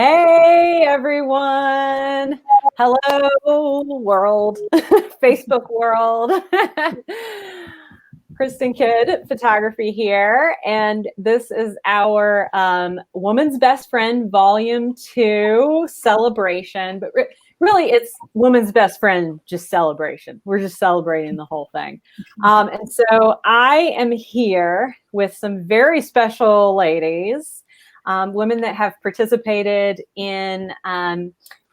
Hey, everyone. Hello, world, Facebook world. Kristen Kidd Photography here, and this is our Woman's Best Friend Volume 2 celebration, but really it's Woman's Best Friend just celebration. We're just celebrating the whole thing. And so I am here with some very special ladies, women that have participated in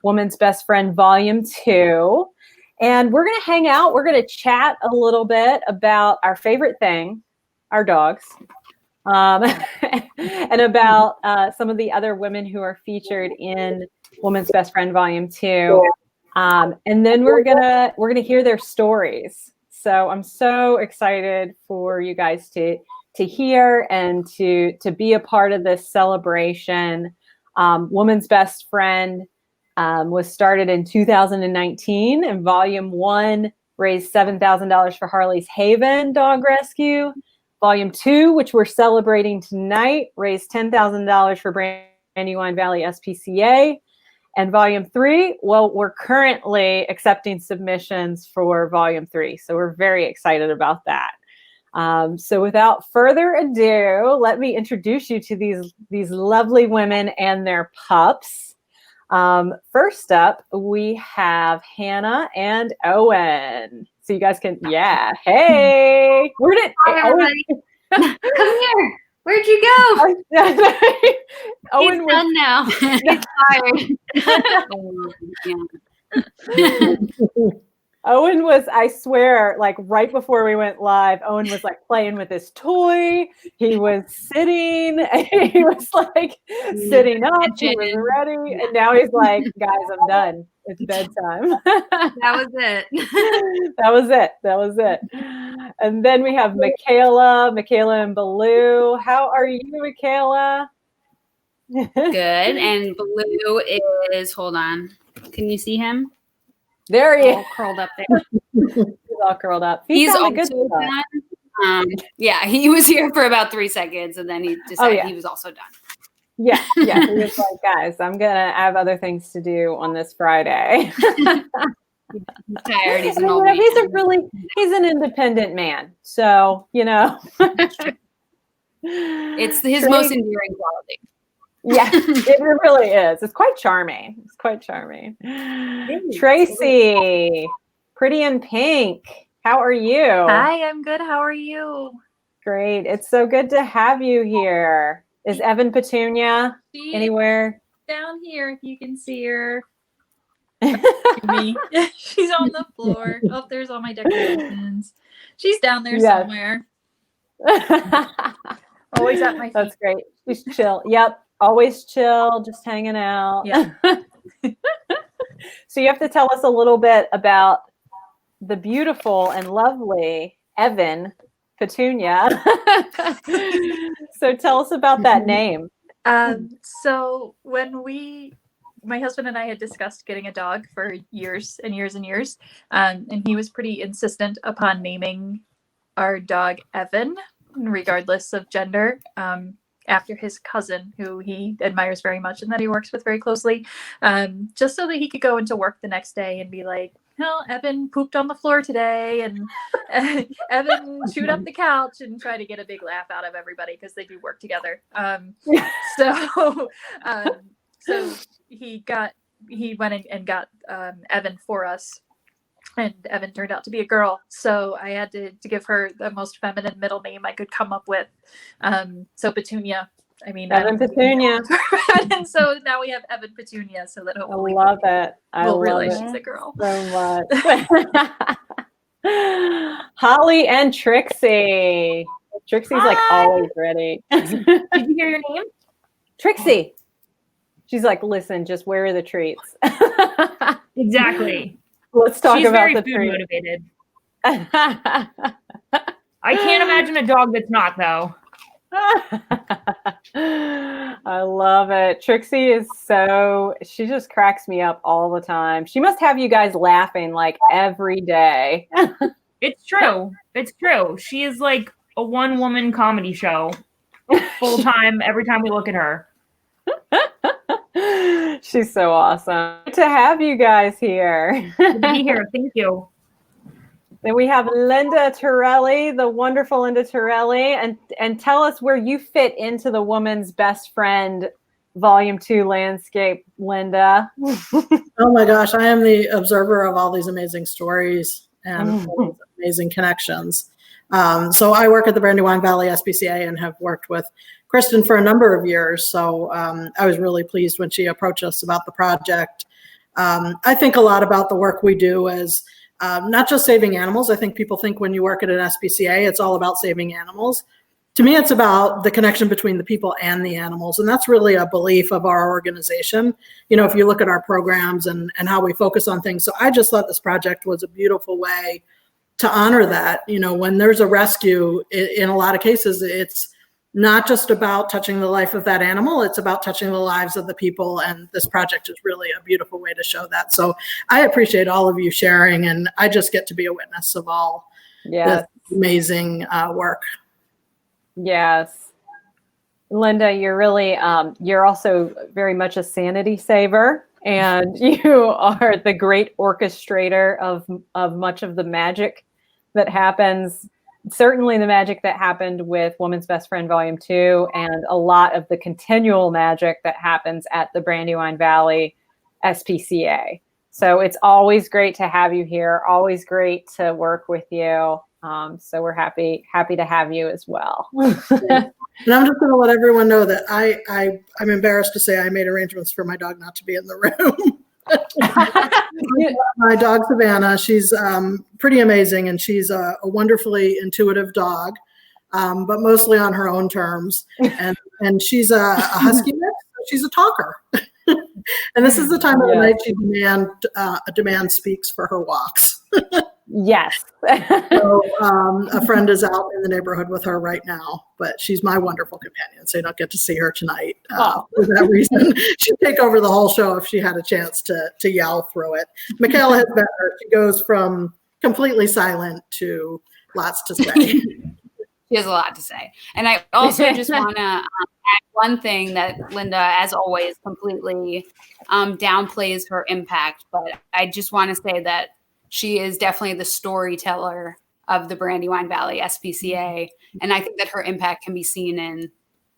Woman's Best Friend Volume 2. And we're going to hang out. We're going to chat a little bit about our favorite thing, our dogs, and about some of the other women who are featured in Woman's Best Friend Volume 2. And then we're gonna hear their stories. So I'm so excited for you guys to hear and to be a part of this celebration. Woman's Best Friend was started in 2019, and Volume 1 raised $7,000 for Harley's Haven Dog Rescue. Volume 2, which we're celebrating tonight, raised $10,000 for Brandywine Valley SPCA. And Volume 3, well, we're currently accepting submissions for Volume 3. So we're very excited about that. So without further ado, let me introduce you to these lovely women and their pups. First up, we have Hannah and Owen. So you guys can, hey, where did Owen? Come here. Where'd you go? Owen He's done now. He's tired. Owen was, I swear, like right before we went live, Owen was like playing with his toy. He was sitting. He was like sitting up. He was ready. And now he's like, guys, I'm done. It's bedtime. That was it. That was it. And then we have Michaela and Baloo. How are you, Michaela? Good. And Baloo is, hold on. Can you see him? There he is. All curled up there. He's all curled up. He's also done. Yeah, he was here for about 3 seconds, and then he decided he was also done. Yeah. He was like, guys, I have other things to do on this Friday. He's tired. He's an old man. He's an independent man. So, it's his most endearing quality. Yeah, it really is. It's quite charming. Tracy, pretty in pink. How are you? Hi, I'm good. How are you? Great. It's so good to have you here. Is Evan Petunia anywhere? Down here, if you can see her. Me. She's on the floor. Oh, there's all my decorations. She's down there somewhere. Always at my feet. That's great. She's chill. Yep. Always chill, just hanging out. Yeah. So you have to tell us a little bit about the beautiful and lovely Evan Petunia. So tell us about that name. So when my husband and I had discussed getting a dog for years and years and years, and he was pretty insistent upon naming our dog Evan, regardless of gender. After his cousin, who he admires very much and that he works with very closely, just so that he could go into work the next day and be like, Evan pooped on the floor today, and Evan chewed up the couch, and try to get a big laugh out of everybody because they do work together. So he went and got Evan for us. And Evan turned out to be a girl, so I had to give her the most feminine middle name I could come up with. So Petunia. I mean, Evan Petunia. And so now we have Evan Petunia, so that hopefully I love it. We'll realize she's a girl. So much. Holly and Trixie. Trixie's like always ready. Did you hear your name? Trixie. She's like, listen, just where are the treats? Exactly. Let's talk She's about very the food treats. motivated. I can't imagine a dog that's not, though. I love it. Trixie is she just cracks me up all the time. She must have you guys laughing like every day. It's true. She is like a one-woman comedy show full time every time we look at her. She's so awesome. Good to have you guys here. Good to be here. Thank you. Then we have Linda Torelli, the wonderful Linda Torelli, and tell us where you fit into the Woman's Best Friend Volume 2 landscape, Linda. Oh my gosh, I am the observer of all these amazing stories and amazing connections. So I work at the Brandywine Valley SPCA and have worked with Kristen for a number of years. So I was really pleased when she approached us about the project. I think a lot about the work we do as not just saving animals. I think people think when you work at an SPCA, it's all about saving animals. To me, it's about the connection between the people and the animals. And that's really a belief of our organization. You know, if you look at our programs and how we focus on things. So I just thought this project was a beautiful way to honor that. You know, when there's a rescue, in a lot of cases, it's not just about touching the life of that animal, it's about touching the lives of the people. And this project is really a beautiful way to show that. So I appreciate all of you sharing, and I just get to be a witness of all this amazing work. Yes. Linda, you're really, you're also very much a sanity saver, and you are the great orchestrator of much of the magic that happens. Certainly the magic that happened with Woman's Best Friend Volume 2, and a lot of the continual magic that happens at the Brandywine Valley SPCA. So it's always great to have you here, always great to work with you. So we're happy to have you as well. And I'm just going to let everyone know that I'm embarrassed to say I made arrangements for my dog not to be in the room. My dog Savannah, she's pretty amazing, and she's a wonderfully intuitive dog, but mostly on her own terms. And she's a husky mix, so she's a talker. And this is the time of the night she demand speaks for her walks. Yes. So a friend is out in the neighborhood with her right now, but she's my wonderful companion, so you don't get to see her tonight. For that reason, she'd take over the whole show if she had a chance to yell through it. Michaela has met her. She goes from completely silent to lots to say. She has a lot to say. And I also just want to add one thing that Linda, as always, completely downplays her impact. But I just want to say that she is definitely the storyteller of the Brandywine Valley SPCA. And I think that her impact can be seen in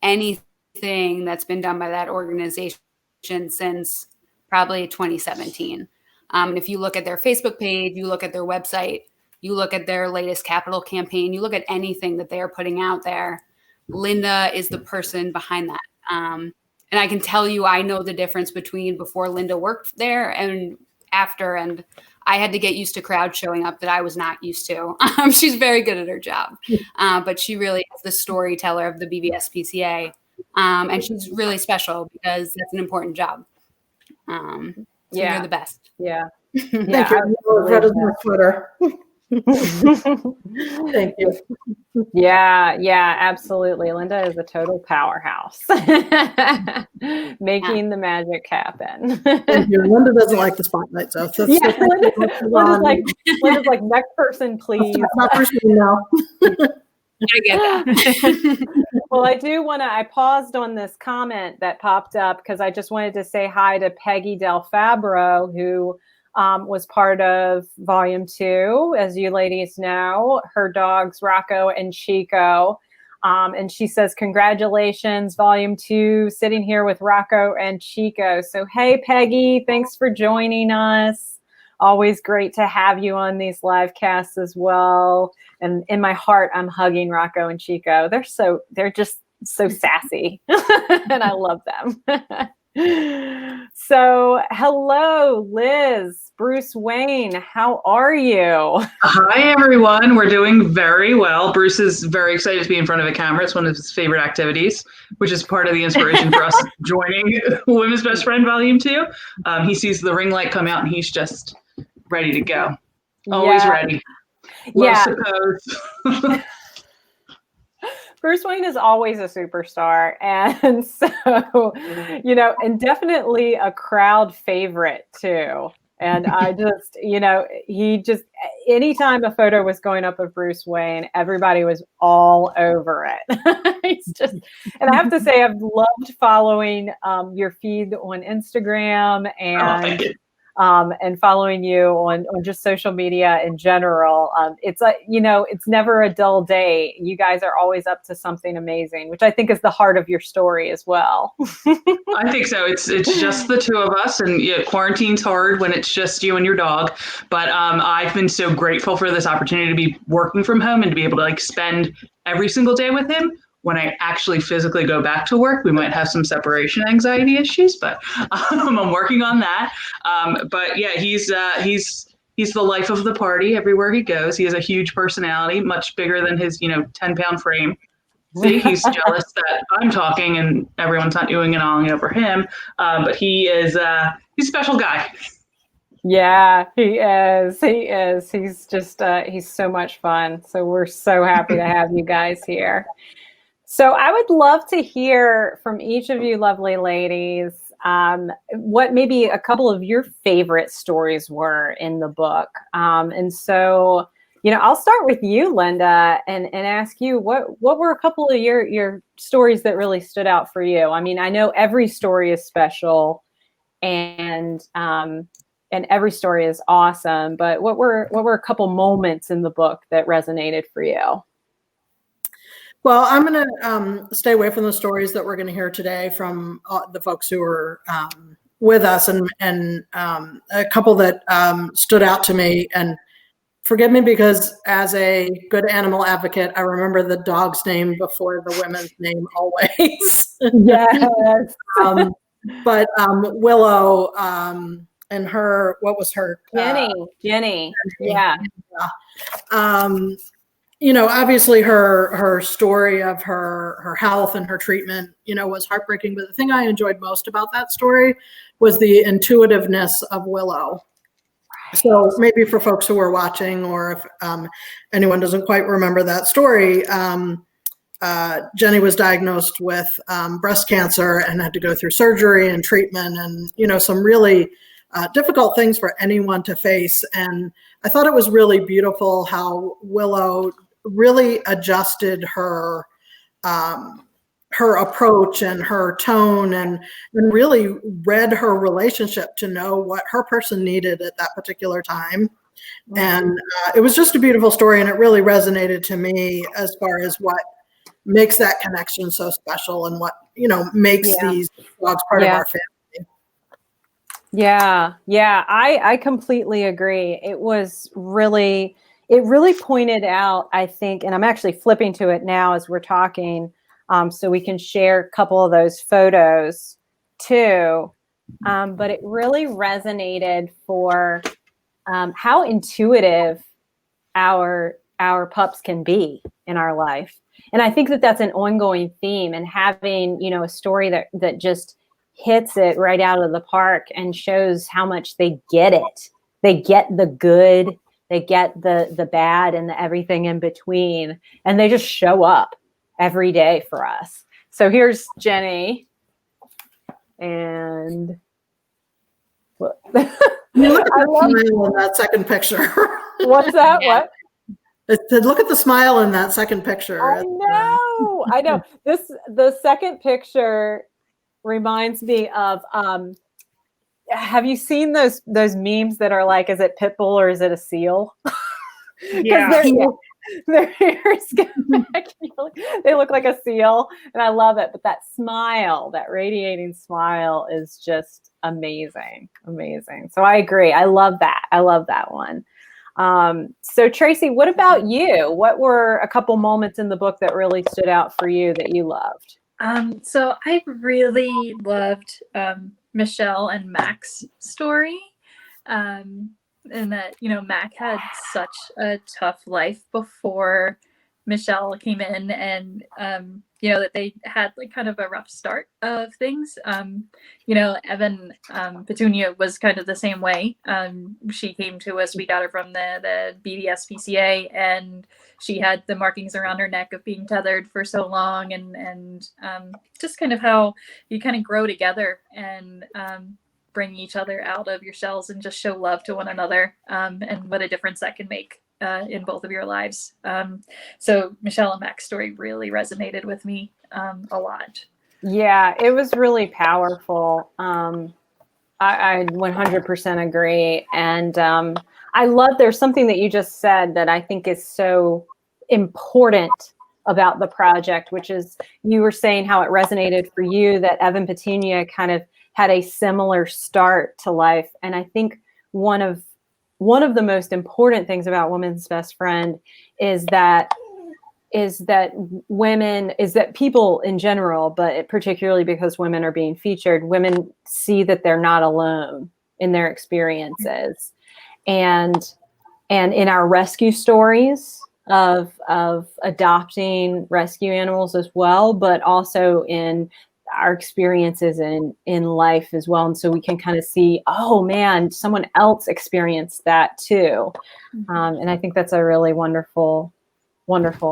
anything that's been done by that organization since probably 2017. And if you look at their Facebook page, you look at their website, you look at their latest capital campaign, you look at anything that they are putting out there, Linda is the person behind that. And I can tell you, I know the difference between before Linda worked there and after, and I had to get used to crowds showing up that I was not used to. She's very good at her job, but she really is the storyteller of the BVSPCA. And she's really special because that's an important job. So you're the best. Yeah. Thank you. That is my Twitter. Thank you. Yeah, absolutely. Linda is a total powerhouse, making the magic happen. Thank you. Linda doesn't like the spotlight, so Linda's like, next person, please. Not person now. I get that. Well, I paused on this comment that popped up because I just wanted to say hi to Peggy Del Fabro, who was part of Volume 2, as you ladies know, her dogs Rocco and Chico. And she says, congratulations, Volume 2, sitting here with Rocco and Chico. So, hey, Peggy, thanks for joining us. Always great to have you on these live casts as well. And in my heart, I'm hugging Rocco and Chico. They're just so sassy, and I love them. So, hello, Liz, Bruce Wayne, how are you? Hi, everyone. We're doing very well. Bruce is very excited to be in front of a camera. It's one of his favorite activities, which is part of the inspiration for us joining Women's Best Friend Volume 2. He sees the ring light come out, and he's just ready to go. Always ready. Loves to pose. Bruce Wayne is always a superstar. And so, and definitely a crowd favorite too. And I just, anytime a photo was going up of Bruce Wayne, everybody was all over it. He's just, and I have to say, I've loved following your feed on Instagram and following you on just social media in general. It's it's never a dull day. You guys are always up to something amazing, which I think is the heart of your story as well. I think so. It's just the two of us, and quarantine's hard when it's just you and your dog. But I've been so grateful for this opportunity to be working from home and to be able to spend every single day with him. When I actually physically go back to work, we might have some separation anxiety issues, but I'm working on that. But yeah, he's the life of the party everywhere he goes. He has a huge personality, much bigger than his 10-pound frame. See, he's jealous that I'm talking and everyone's not doing and awing over him. But he's a special guy. Yeah, he is. He is. He's just, he's so much fun. So we're so happy to have you guys here. So I would love to hear from each of you lovely ladies what maybe a couple of your favorite stories were in the book. And so, I'll start with you, Linda, and ask you what were a couple of your stories that really stood out for you? I mean, I know every story is special and every story is awesome, but what were a couple moments in the book that resonated for you? Well, I'm going to stay away from the stories that we're going to hear today from the folks who are with us, and a couple that stood out to me. And forgive me, because as a good animal advocate, I remember the dog's name before the women's name always. Yes. But Willow and her, what was her? Jenny. Yeah. Obviously her story of her health and her treatment, was heartbreaking. But the thing I enjoyed most about that story was the intuitiveness of Willow. So maybe for folks who are watching, or if anyone doesn't quite remember that story, Jenny was diagnosed with breast cancer and had to go through surgery and treatment and, some really difficult things for anyone to face. And I thought it was really beautiful how Willow really adjusted her approach and her tone and really read her relationship to know what her person needed at that particular time. Mm-hmm. And it was just a beautiful story, and it really resonated to me as far as what makes that connection so special and what, makes these dogs part of our family. Yeah. I completely agree. It really pointed out, I think, and I'm actually flipping to it now as we're talking, so we can share a couple of those photos too. But it really resonated for how intuitive our pups can be in our life. And I think that that's an ongoing theme, and having, a story that just hits it right out of the park and shows how much they get it. They get the good, they get the bad, and the everything in between. And they just show up every day for us. So here's Jenny. And look at the smile in that second picture. What's that? What? Look at the smile in that second picture. I know. The second picture reminds me of have you seen those memes that are like, is it Pitbull or is it a seal? Yeah. Their hair is back. They look like a seal, and I love it. But that smile, that radiating smile, is just amazing. So I agree. I love that one. So Tracy, what about you? What were a couple moments in the book that really stood out for you that you loved? So I really loved Michelle and Mac's story. And that, Mac had such a tough life before Michelle came in, and, that they had like kind of a rough start of things. Evan, Petunia was kind of the same way. She came to us, we got her from the SPCA, and she had the markings around her neck of being tethered for so long, and just kind of how you kind of grow together. And bring each other out of your shells and just show love to one another, and what a difference that can make in both of your lives. So Michelle and Mac's story really resonated with me a lot. Yeah, it was really powerful. I 100% agree. And I love, there's something that you just said that I think is so important about the project, which is you were saying how it resonated for you that Evan Petunia kind of had a similar start to life. And I think one of the most important things about Women's Best Friend is that people in general, but particularly because women are being featured, women see that they're not alone in their experiences. And in our rescue stories of adopting rescue animals as well, but also in our experiences in life as well. And so we can kind of see, oh man, someone else experienced that too. And I think that's a really wonderful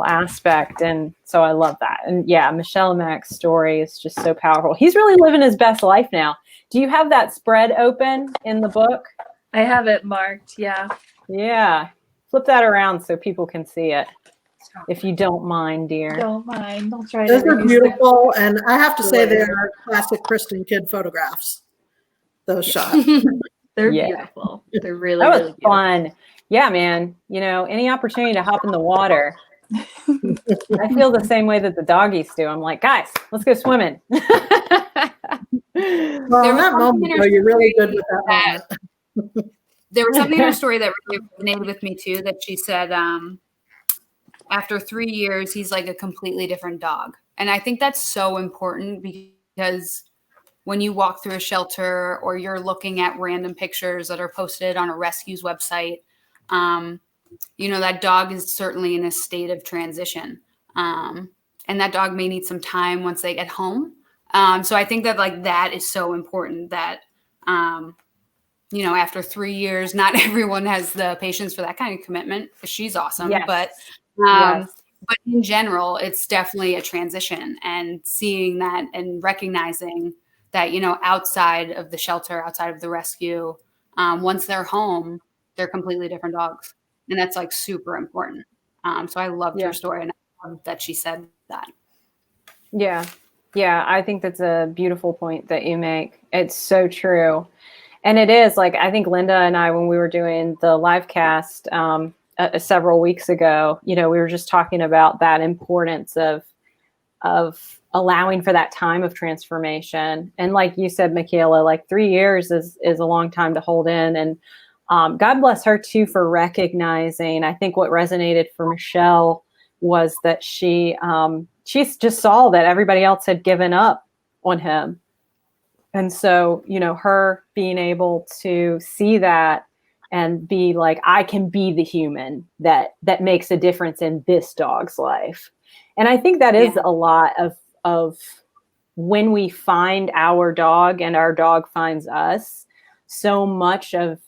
aspect. And so I love that. And yeah, Michelle and Mac's story is just so powerful. He's really living his best life now. Do you have that spread open in the book? I have it marked. Yeah. Yeah. Flip that around so people can see it. If you don't mind, dear. Don't mind. I'll try Those to are reuse beautiful, and I have to say Later. they are classic Kristen Kidd photographs. Those shots. They're Yeah. beautiful. They're really, That was really beautiful. fun. Yeah, man. You know, any opportunity to hop in the water. I feel the same way that the doggies do. I'm like, guys, let's go swimming. Well, There in was that something moment, in her though, you're really story good with that moment. There was something in her story that really resonated with me too, that she said, after 3 years, he's like a completely different dog. And I think that's so important because when you walk through a shelter or you're looking at random pictures that are posted on a rescue's website, you know, that dog is certainly in a state of transition. And that dog may need some time once they get home. So I think that like that is so important that, you know, after 3 years, not everyone has the patience for that kind of commitment. She's awesome, Yes. but in general, it's definitely a transition, and seeing that and recognizing that, you know, outside of the shelter, outside of the rescue, once they're home, they're completely different dogs. And that's like super important. So I loved Yeah. her story, and I love that she said that. Yeah. Yeah. I think that's a beautiful point that you make. It's so true. And it is like, I think Linda and I, when we were doing the live cast several weeks ago, you know, we were just talking about that importance of allowing for that time of transformation. And like you said, Michaela, like 3 years is a long time to hold in. And God bless her too for recognizing. I think what resonated for Michelle was that she just saw that everybody else had given up on him. And so, you know, her being able to see that and be like, I can be the human that makes a difference in this dog's life. And I think that is a lot of when we find our dog and our dog finds us, so much of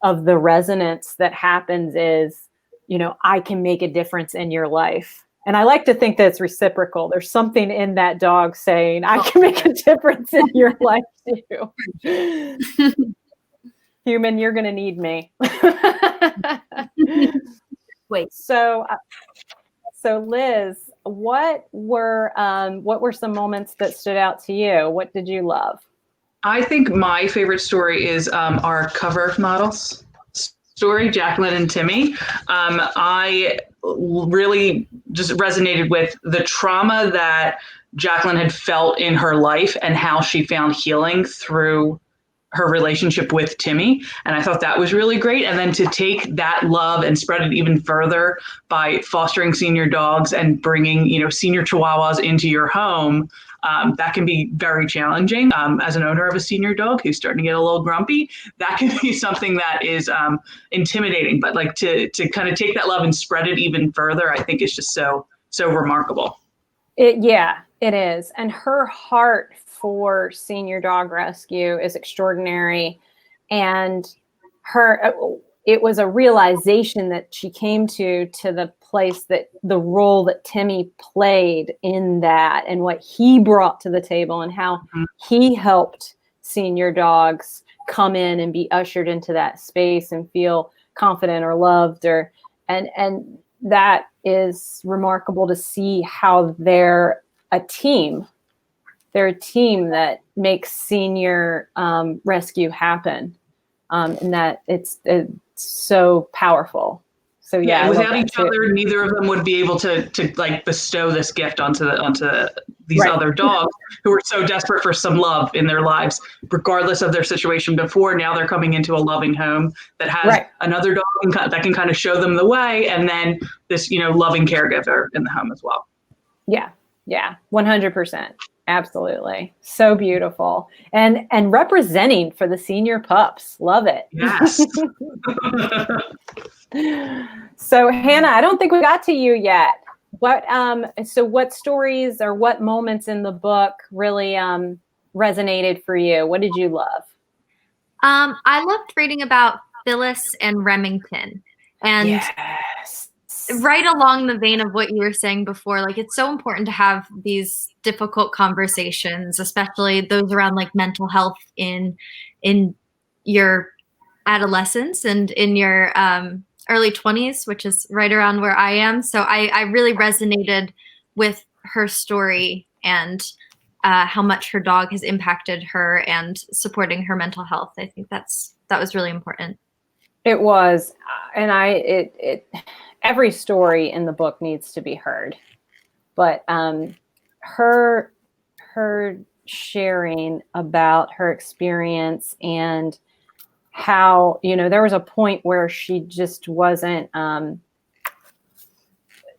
the resonance that happens is, you know, I can make a difference in your life. And I like to think that it's reciprocal. There's something in that dog saying, I can make a difference in your life too. Human, you're going to need me. Wait. So Liz, what were some moments that stood out to you? What did you love? I think my favorite story is our cover models story, Jacqueline and Timmy. I really just resonated with the trauma that Jacqueline had felt in her life and how she found healing through her relationship with Timmy. And I thought that was really great. And then to take that love and spread it even further by fostering senior dogs and bringing, you know, senior Chihuahuas into your home, that can be very challenging. As an owner of a senior dog who's starting to get a little grumpy, that can be something that is intimidating. But like to kind of take that love and spread it even further, I think is just so remarkable. It is. And her heart for senior dog rescue is extraordinary. And it was a realization that she came to the place that the role that Timmy played in that and what he brought to the table and how he helped senior dogs come in and be ushered into that space and feel confident or loved, or and that is remarkable to see how they're a team. They're a team that makes senior rescue happen, and that it's so powerful. So yeah, without each other, neither of them would be able to like bestow this gift onto these other dogs who are so desperate for some love in their lives, regardless of their situation before. Now they're coming into a loving home that has another dog that can kind of show them the way, and then this, loving caregiver in the home as well. Yeah, 100%. Absolutely. So beautiful. And representing for the senior pups. Love it. Yes. So Hannah, I don't think we got to you yet. What stories or what moments in the book really resonated for you? What did you love? I loved reading about Phyllis and Remington. And yes. Right along the vein of what you were saying before, like it's so important to have these difficult conversations, especially those around like mental health in your adolescence and in your early 20s, which is right around where I am. So I really resonated with her story and how much her dog has impacted her and supporting her mental health. I think that was really important. It was, and every story in the book needs to be heard, but her sharing about her experience and how, there was a point where she just wasn't,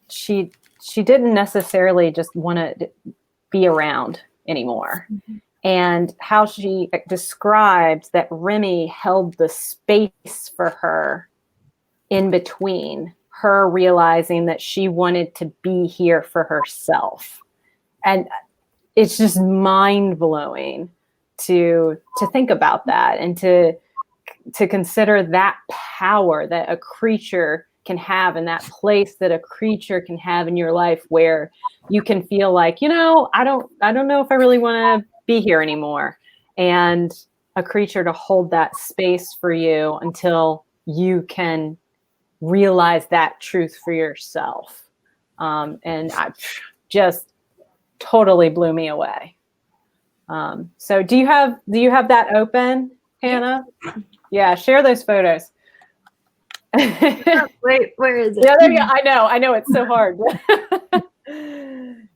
she didn't necessarily just want to be around anymore. Mm-hmm. And how she described that Remy held the space for her in between her realizing that she wanted to be here for herself. And it's just mind-blowing to think about that and to consider that power that a creature can have, and that place that a creature can have in your life where you can feel like, I don't know if I really want to be here anymore. And a creature to hold that space for you until you can realize that truth for yourself. And I just totally blew me away. So do you have that open, Hannah? Yeah, share those photos. Wait, where is it? Yeah, there you go. I know it's so hard.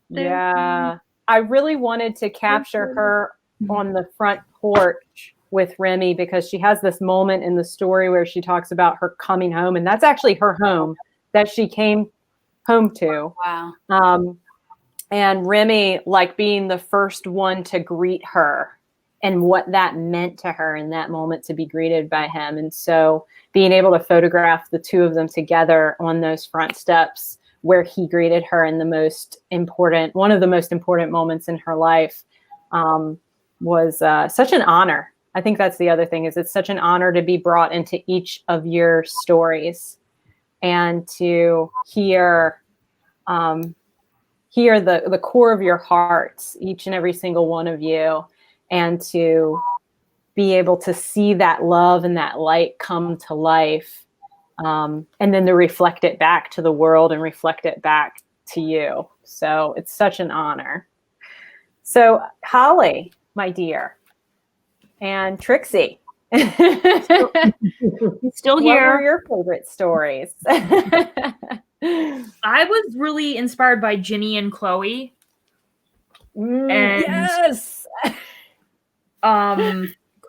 Yeah. I really wanted to capture her on the front porch with Remy, because she has this moment in the story where she talks about her coming home, and that's actually her home that she came home to. Wow. And Remy, like, being the first one to greet her and what that meant to her in that moment to be greeted by him. And so being able to photograph the two of them together on those front steps where he greeted her in one of the most important moments in her life, was such an honor. I think that's the other thing, is it's such an honor to be brought into each of your stories and to hear the core of your hearts, each and every single one of you, and to be able to see that love and that light come to life. And then to reflect it back to the world and reflect it back to you. So it's such an honor. So Holly, my dear, and Trixie, still here. What were your favorite stories? I was really inspired by Ginny and Chloe. And yes.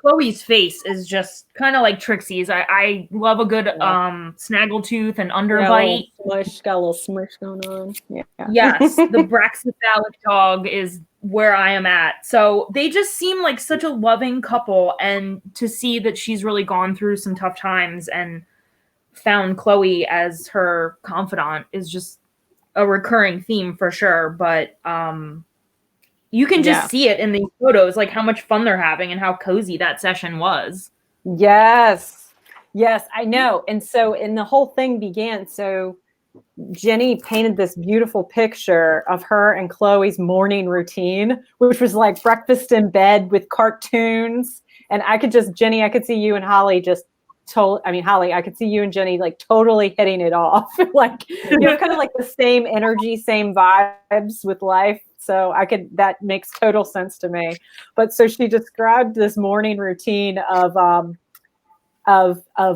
Chloe's face is just kind of like Trixie's. I love a good snaggletooth and underbite. Got a little smush going on. Yeah. Yes, the brachycephalic dog is where I am at. So they just seem like such a loving couple, and to see that she's really gone through some tough times and found Chloe as her confidant is just a recurring theme for sure. But you can just see it in these photos, like how much fun they're having and how cozy that session was. Yes, I know. And so, and the whole thing began. So Jenny painted this beautiful picture of her and Chloe's morning routine, which was like breakfast in bed with cartoons. And Jenny, I could see you and Holly Holly, I could see you and Jenny like totally hitting it off. Like, kind of like the same energy, same vibes with life. So that makes total sense to me. But so she described this morning routine of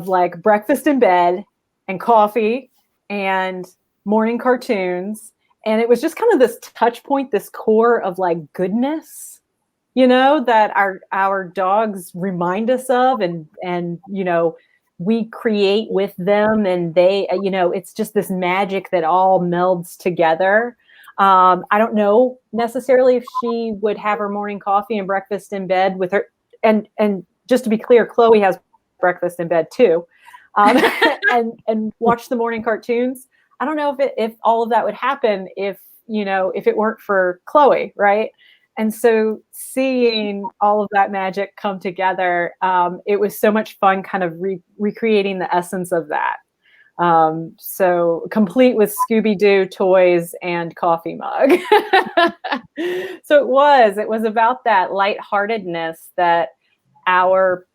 like breakfast in bed and coffee and morning cartoons. And it was just kind of this touch point, this core of like goodness, that our dogs remind us of, and we create with them, and they, it's just this magic that all melds together. I don't know necessarily if she would have her morning coffee and breakfast in bed with her. And just to be clear, Chloe has breakfast in bed too, and watch the morning cartoons. I don't know if all of that would happen if it weren't for Chloe, right? And so seeing all of that magic come together, it was so much fun kind of recreating the essence of that. So complete with Scooby-Doo toys and coffee mug. So it was about that lightheartedness that our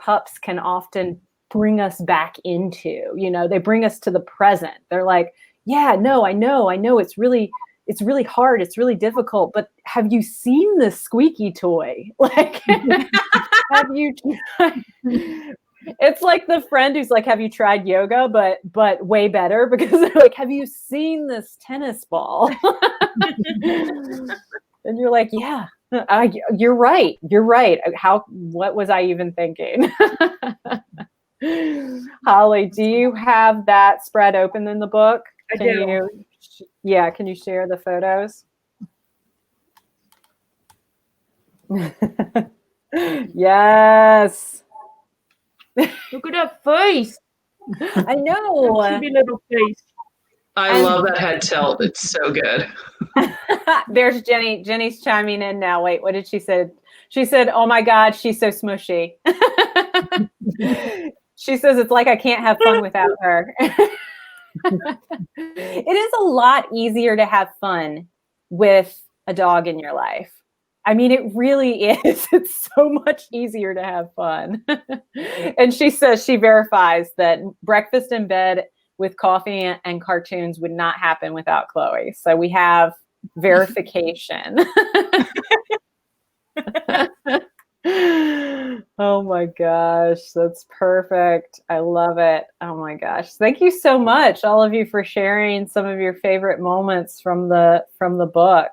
pups can often bring us back into. They bring us to the present. They're like, yeah, no, I know it's really hard, it's really difficult, but have you seen this squeaky toy? Like, have you tried? It's like the friend who's like, have you tried yoga, but way better, because they're like, have you seen this tennis ball? And you're like, yeah, you're right. What was I even thinking? Holly, do you have that spread open in the book? I do. Can you share the photos? Yes. Look at that face. I know. Chibi little face. I love that head tilt. It's so good. There's Jenny. Jenny's chiming in now. Wait, what did she say? She said, oh my God, she's so smushy. She says, it's like I can't have fun without her. It is a lot easier to have fun with a dog in your life. I mean, it really is. It's so much easier to have fun. And she says, she verifies that breakfast in bed with coffee and cartoons would not happen without Chloe. So we have verification. Oh my gosh, that's perfect. I love it. Oh my gosh. Thank you so much, all of you, for sharing some of your favorite moments from the book.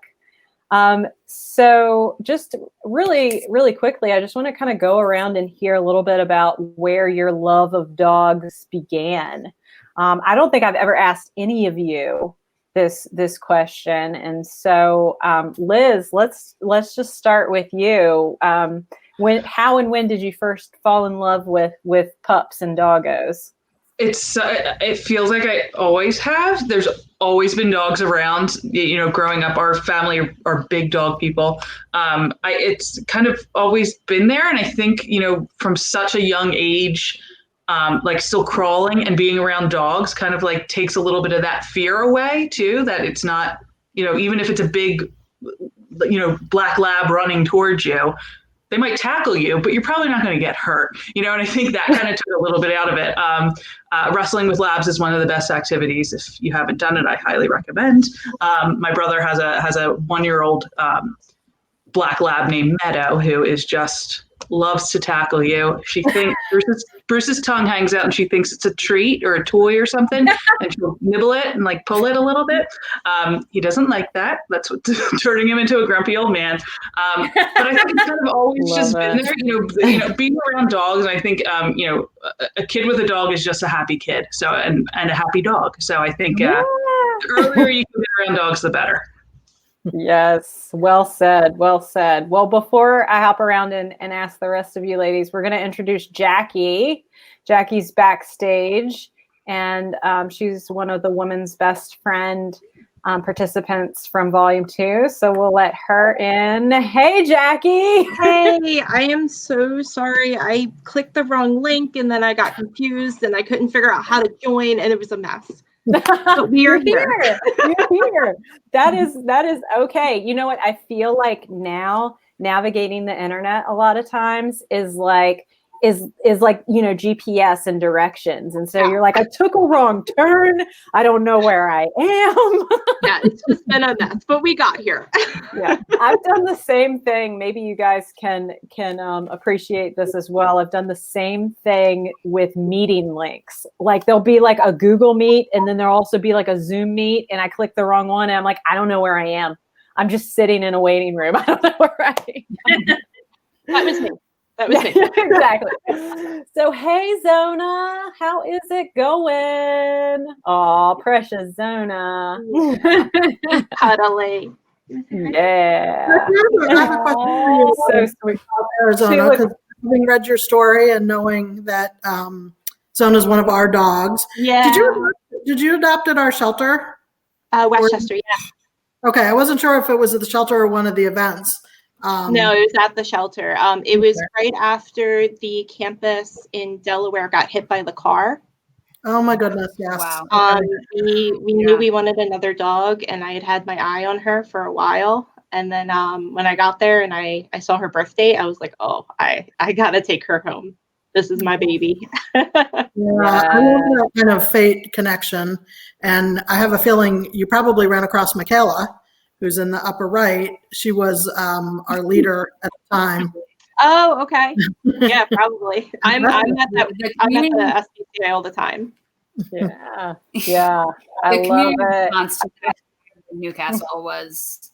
So just really, really quickly, I just want to kind of go around and hear a little bit about where your love of dogs began. I don't think I've ever asked any of you this question. And so, Liz, let's just start with you. How and when did you first fall in love with pups and doggos? It feels like I always have. There's always been dogs around. Growing up, our family are big dog people. It's kind of always been there, and I think from such a young age, like still crawling and being around dogs kind of like takes a little bit of that fear away too. That it's not even if it's a big black lab running towards you, they might tackle you, but you're probably not going to get hurt, and I think that kind of took a little bit out of it. Wrestling with labs is one of the best activities. If you haven't done it, I highly recommend. My brother has a 1-year-old black lab named Meadow, who is just loves to tackle you. She thinks Bruce's tongue hangs out and she thinks it's a treat or a toy or something, and she'll nibble it and like pull it a little bit. He doesn't like that. That's what's turning him into a grumpy old man. But I think it's kind of always just been there, being around dogs. And I think, a kid with a dog is just a happy kid. So, and a happy dog. So I think the earlier you can get around dogs, the better. Yes. Well said. Well said. Well, before I hop around and ask the rest of you ladies, we're going to introduce Jackie. Jackie's backstage, and she's one of the Women's Best Friend participants from Volume 2. So we'll let her in. Hey, Jackie. Hey, I am so sorry. I clicked the wrong link and then I got confused and I couldn't figure out how to join and it was a mess. But we are You're here. here. You're here. That is okay. You know what? I feel like now navigating the internet a lot of times is like GPS and directions. And so you're like, I took a wrong turn. I don't know where I am. Yeah, it's just been a mess, but we got here. Yeah, I've done the same thing. Maybe you guys can appreciate this as well. I've done the same thing with meeting links. Like there'll be like a Google Meet, and then there'll also be like a Zoom Meet, and I click the wrong one, and I'm like, I don't know where I am. I'm just sitting in a waiting room. I don't know where I am. That was me. That was me. Exactly. So, hey, Zona, how is it going? Oh, precious Zona. Cuddly. I Yeah. have a question for you. So sweet. Arizona, because having read your story and knowing that Zona's one of our dogs. Yeah. Did you adopt at our shelter? Westchester, yeah. Okay, I wasn't sure if it was at the shelter or one of the events. No, it was at the shelter. It was right after the campus in Delaware got hit by the car. Oh my goodness, yes. Wow. Okay. We knew we wanted another dog, and I had my eye on her for a while. And then when I got there and I saw her birth date, I was like, oh, I gotta take her home. This is my baby. Yeah, I love that kind of fate connection. And I have a feeling you probably ran across Michaela, who's in the upper right. She was our leader at the time. Oh, okay. Yeah, probably. I'm at the SPCA all the time. Yeah. Yeah. I The love community it. response to Newcastle was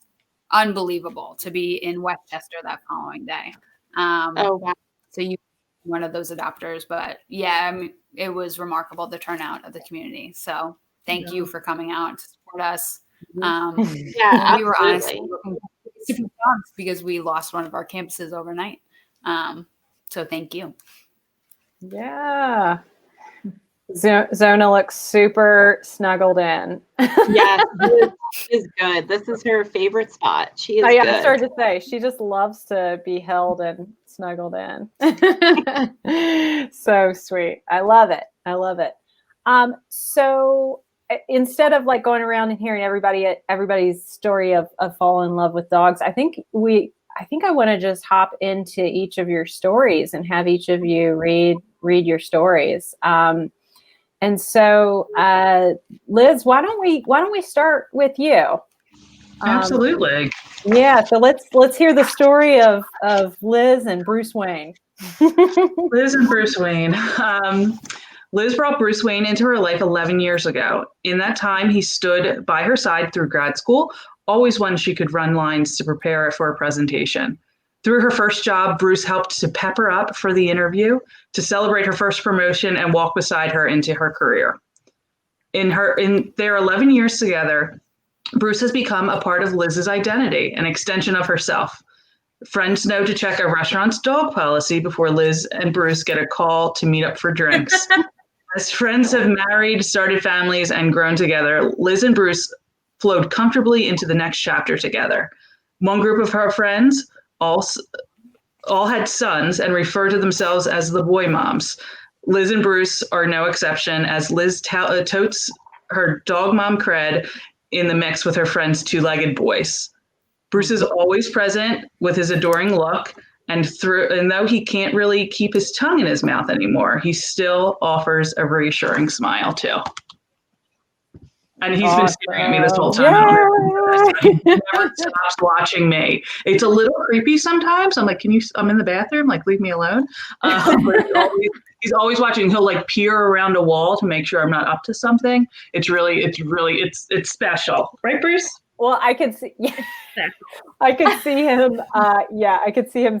unbelievable to be in Westchester that following day. Oh, wow. So you were one of those adopters, but yeah, I mean, it was remarkable, the turnout of the community. So thank you for coming out to support us. Yeah, we were honestly absolutely. looking for dogs because we lost one of our campuses overnight. So thank you. Yeah. Zona looks super snuggled in. Yes, this is good. This is her favorite spot. She is I good. started to say she just loves to be held and snuggled in. So sweet. I love it. I love it. So instead of like going around and hearing everybody's story of falling in love with dogs, I think I want to just hop into each of your stories and have each of you read your stories. And so, Liz, why don't we start with you? Absolutely. Yeah. So let's hear the story of Liz and Bruce Wayne. Liz and Bruce Wayne. Liz brought Bruce Wayne into her life 11 years ago. In that time, he stood by her side through grad school, always when she could run lines to prepare for a presentation. Through her first job, Bruce helped to pep her up for the interview, to celebrate her first promotion, and walk beside her into her career. In their 11 years together, Bruce has become a part of Liz's identity, an extension of herself. Friends know to check a restaurant's dog policy before Liz and Bruce get a call to meet up for drinks. As friends have married, started families, and grown together, Liz and Bruce flowed comfortably into the next chapter together. One group of her friends all had sons and refer to themselves as the boy moms. Liz and Bruce are no exception, as Liz totes her dog mom cred in the mix with her friend's two-legged boys. Bruce is always present with his adoring look, and though he can't really keep his tongue in his mouth anymore, he still offers a reassuring smile too. And he's been staring at me this whole time. He never stops watching me. It's a little creepy sometimes. I'm like, I'm in the bathroom, like, leave me alone. But he's always watching. He'll like peer around a wall to make sure I'm not up to something. It's special. Right, Bruce? Well, I could see him. I could see him,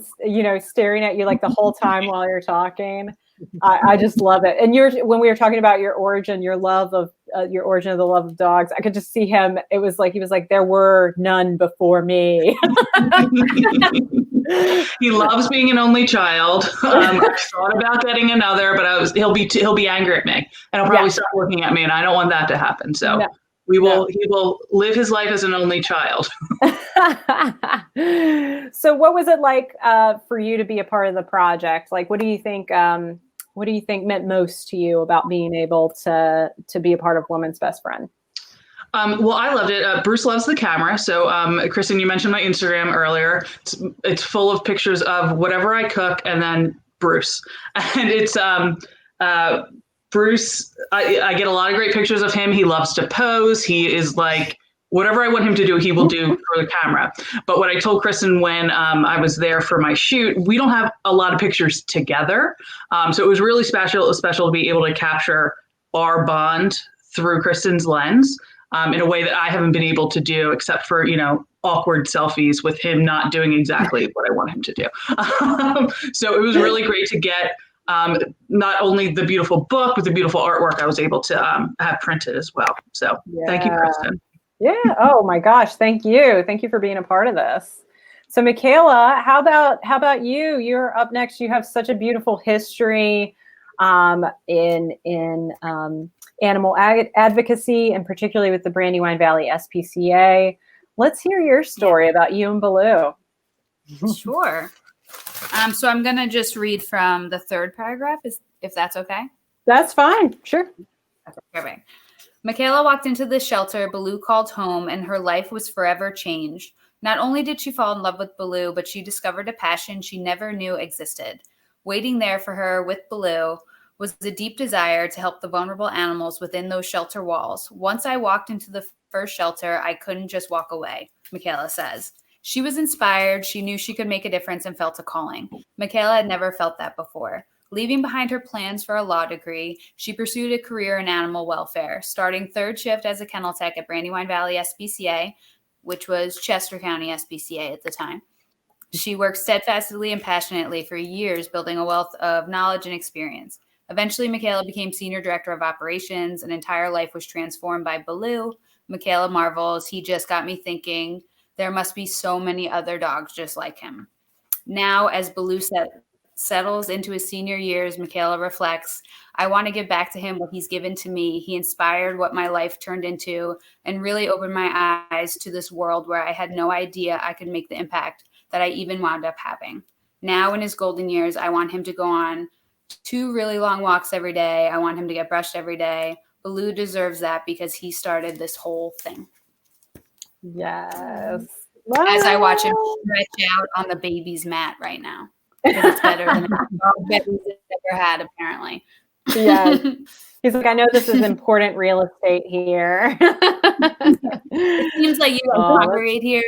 staring at you like the whole time while you're talking. I just love it. And when we were talking about your origin, your love of the love of dogs, I could just see him. It was like, he was like, there were none before me. He loves being an only child. I thought about getting another, but he'll be angry at me, and he'll probably stop looking at me, and I don't want that to happen. So he will live his life as an only child. So what was it like for you to be a part of the project? Like, what do you think what do you think meant most to you about being able to be a part of Woman's Best Friend? Well, I loved it. Bruce loves the camera. So, Kristen, you mentioned my Instagram earlier. It's full of pictures of whatever I cook and then Bruce. And it's Bruce. I get a lot of great pictures of him. He loves to pose. He is like, whatever I want him to do, he will do for the camera. But what I told Kristen when I was there for my shoot, we don't have a lot of pictures together. So it was really special to be able to capture our bond through Kristen's lens. In a way that I haven't been able to do, except for, awkward selfies with him not doing exactly what I want him to do. So it was really great to get not only the beautiful book, but the beautiful artwork I was able to have printed as well. So Thank you, Kristen. Yeah. Oh my gosh. Thank you. Thank you for being a part of this. So Michaela, how about you? You're up next. You have such a beautiful history in animal advocacy, and particularly with the Brandywine Valley SPCA. Let's hear your story about you and Baloo. Sure. So I'm going to just read from the third paragraph, if that's okay. That's fine. Sure. Okay. Michaela walked into the shelter Baloo called home, and her life was forever changed. Not only did she fall in love with Baloo, but she discovered a passion she never knew existed. Waiting there for her with Baloo was a deep desire to help the vulnerable animals within those shelter walls. Once I walked into the first shelter, I couldn't just walk away, Michaela says. She was inspired. She knew she could make a difference and felt a calling. Michaela had never felt that before. Leaving behind her plans for a law degree, she pursued a career in animal welfare, starting third shift as a kennel tech at Brandywine Valley SPCA, which was Chester County SPCA at the time. She worked steadfastly and passionately for years, building a wealth of knowledge and experience. Eventually, Michaela became senior director of operations. An entire life was transformed by Baloo. Michaela marvels, he just got me thinking, there must be so many other dogs just like him. Now, as Baloo settles into his senior years, Michaela reflects, I want to give back to him what he's given to me. He inspired what my life turned into and really opened my eyes to this world where I had no idea I could make the impact that I even wound up having. Now, in his golden years, I want him to go on 2 really long walks every day. I want him to get brushed every day. Baloo deserves that because he started this whole thing. Yes. As I watch him stretch out on the baby's mat right now. Because it's better than all babies ever had, apparently. Yeah. He's like, I know this is important real estate here. It seems like you congregate here.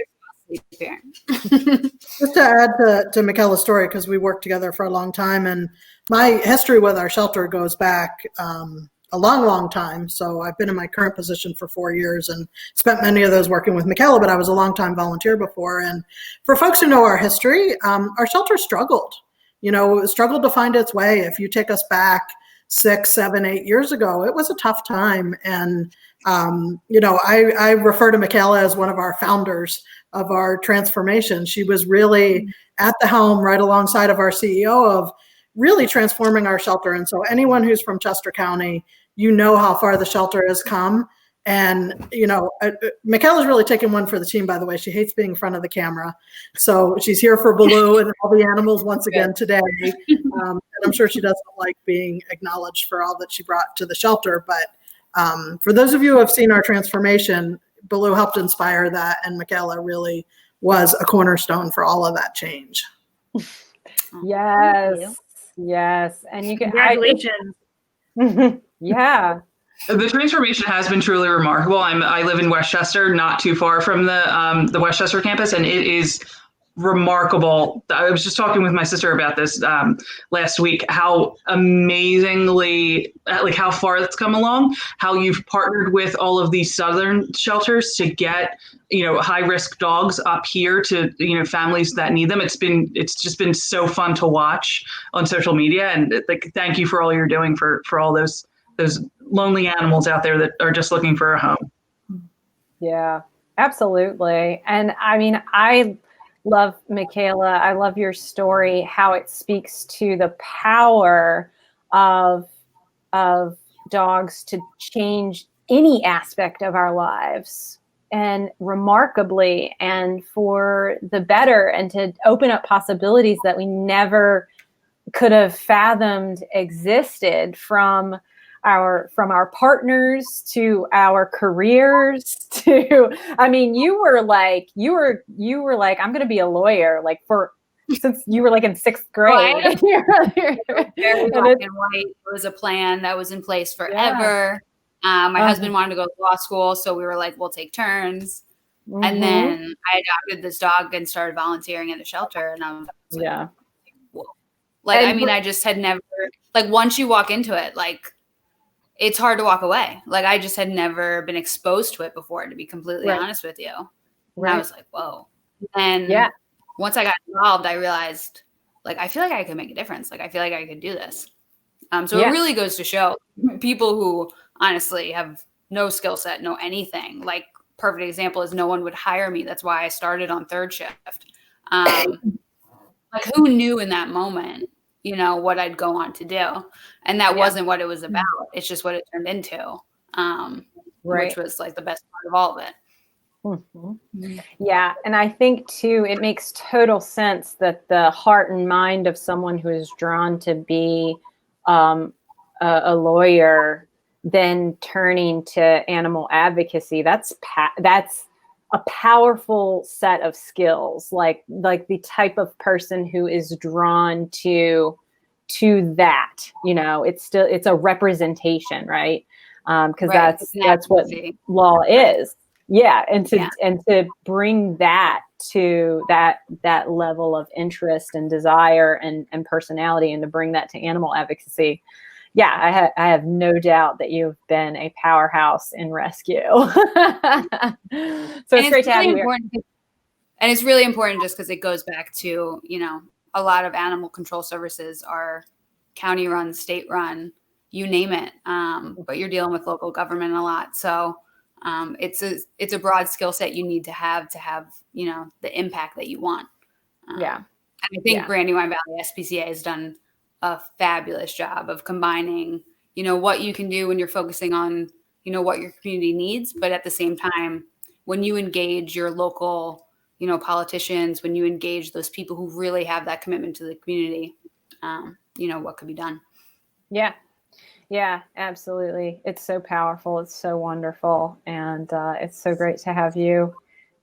Just to add to Michaela's story, because we worked together for a long time, and my history with our shelter goes back a long time. So I've been in my current position for 4 years and spent many of those working with Michaela, but I was a long-time volunteer before. And for folks who know our history, our shelter struggled, struggled to find its way. If you take us back 6, 7, 8 years ago, it was a tough time. And, I refer to Michaela as one of our founders of our transformation. She was really at the helm right alongside of our CEO of really transforming our shelter. And so anyone who's from Chester County, how far the shelter has come. And, Michaela's really taken one for the team, by the way. She hates being in front of the camera. So she's here for Baloo and all the animals once again today. And I'm sure she doesn't like being acknowledged for all that she brought to the shelter. But for those of you who have seen our transformation, Baloo helped inspire that. And Michaela really was a cornerstone for all of that change. Yes. Yes. And you can. Congratulations. Yeah. The transformation has been truly remarkable. I live in Westchester, not too far from the Westchester campus, and it is remarkable. I was just talking with my sister about this last week, how amazingly, how far it's come along, how you've partnered with all of these southern shelters to get, high risk dogs up here to, families that need them. It's just been so fun to watch on social media. And thank you for all you're doing for all those lonely animals out there that are just looking for a home. Yeah, absolutely. And I love, Michaela, I love your story, how it speaks to the power of dogs to change any aspect of our lives, and remarkably, and for the better, and to open up possibilities that we never could have fathomed existed, from our partners to our careers to, I mean, you were like, I'm going to be a lawyer, like since you were like in 6th grade. Very black and white. It was a plan that was in place forever. My husband wanted to go to law school, so we were like, we'll take turns. Mm-hmm. And then I adopted this dog and started volunteering at a shelter, and I was like, whoa. Like, I mean, I just had never, like, once you walk into it, like, it's hard to walk away. Like, I just had never been exposed to it before, to be completely honest with you. And I was like, whoa. And once I got involved, I realized, like, I feel like I could make a difference. Like, I feel like I could do this. So it really goes to show people who honestly have no skill set, no anything. Like, perfect example is no one would hire me. That's why I started on 3rd shift. Like, who knew in that moment, you know, what I'd go on to do? And that wasn't what it was about. It's just what it turned into, which was like the best part of all of it. Mm-hmm. Yeah. And I think too, it makes total sense that the heart and mind of someone who is drawn to be a lawyer, then turning to animal advocacy, that's a powerful set of skills, like the type of person who is drawn to that, you know, it's a representation, right? Because that's what law is. Yeah. And to bring that to that level of interest and desire and personality, and to bring that to animal advocacy. Yeah, I have no doubt that you've been a powerhouse in rescue. So it's great to have you here. And it's really important just because it goes back to, you know, a lot of animal control services are county run, state run, you name it. But you're dealing with local government a lot. So it's a broad skill set you need to have, you know, the impact that you want. And I think Brandywine Valley SPCA has done a fabulous job of combining, you know, what you can do when you're focusing on, you know, what your community needs, but at the same time, when you engage your local, you know, politicians, when you engage those people who really have that commitment to the community, you know, what could be done. Yeah, absolutely. It's so powerful. It's so wonderful. And it's so great to have you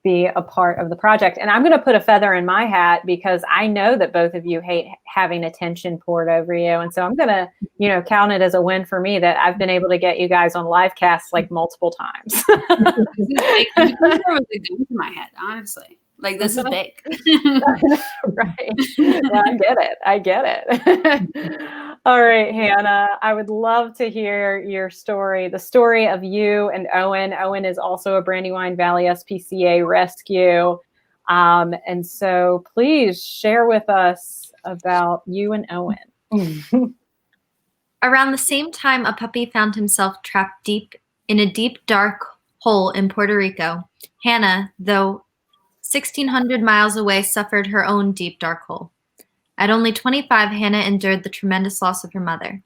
be a part of the project. And I'm going to put a feather in my hat, because I know that both of you hate having attention poured over you. And so I'm going to, you know, count it as a win for me that I've been able to get you guys on live casts like multiple times. It was a gun to my head, honestly. Like, this is big. Right. Yeah, I get it. All right, Hannah, I would love to hear your story, the story of you and Owen. Owen is also a Brandywine Valley SPCA rescue. And so please share with us about you and Owen. Around the same time, a puppy found himself trapped in a deep, dark hole in Puerto Rico. Hannah, though 1,600 miles away, suffered her own deep, dark hole. At only 25, Hannah endured the tremendous loss of her mother.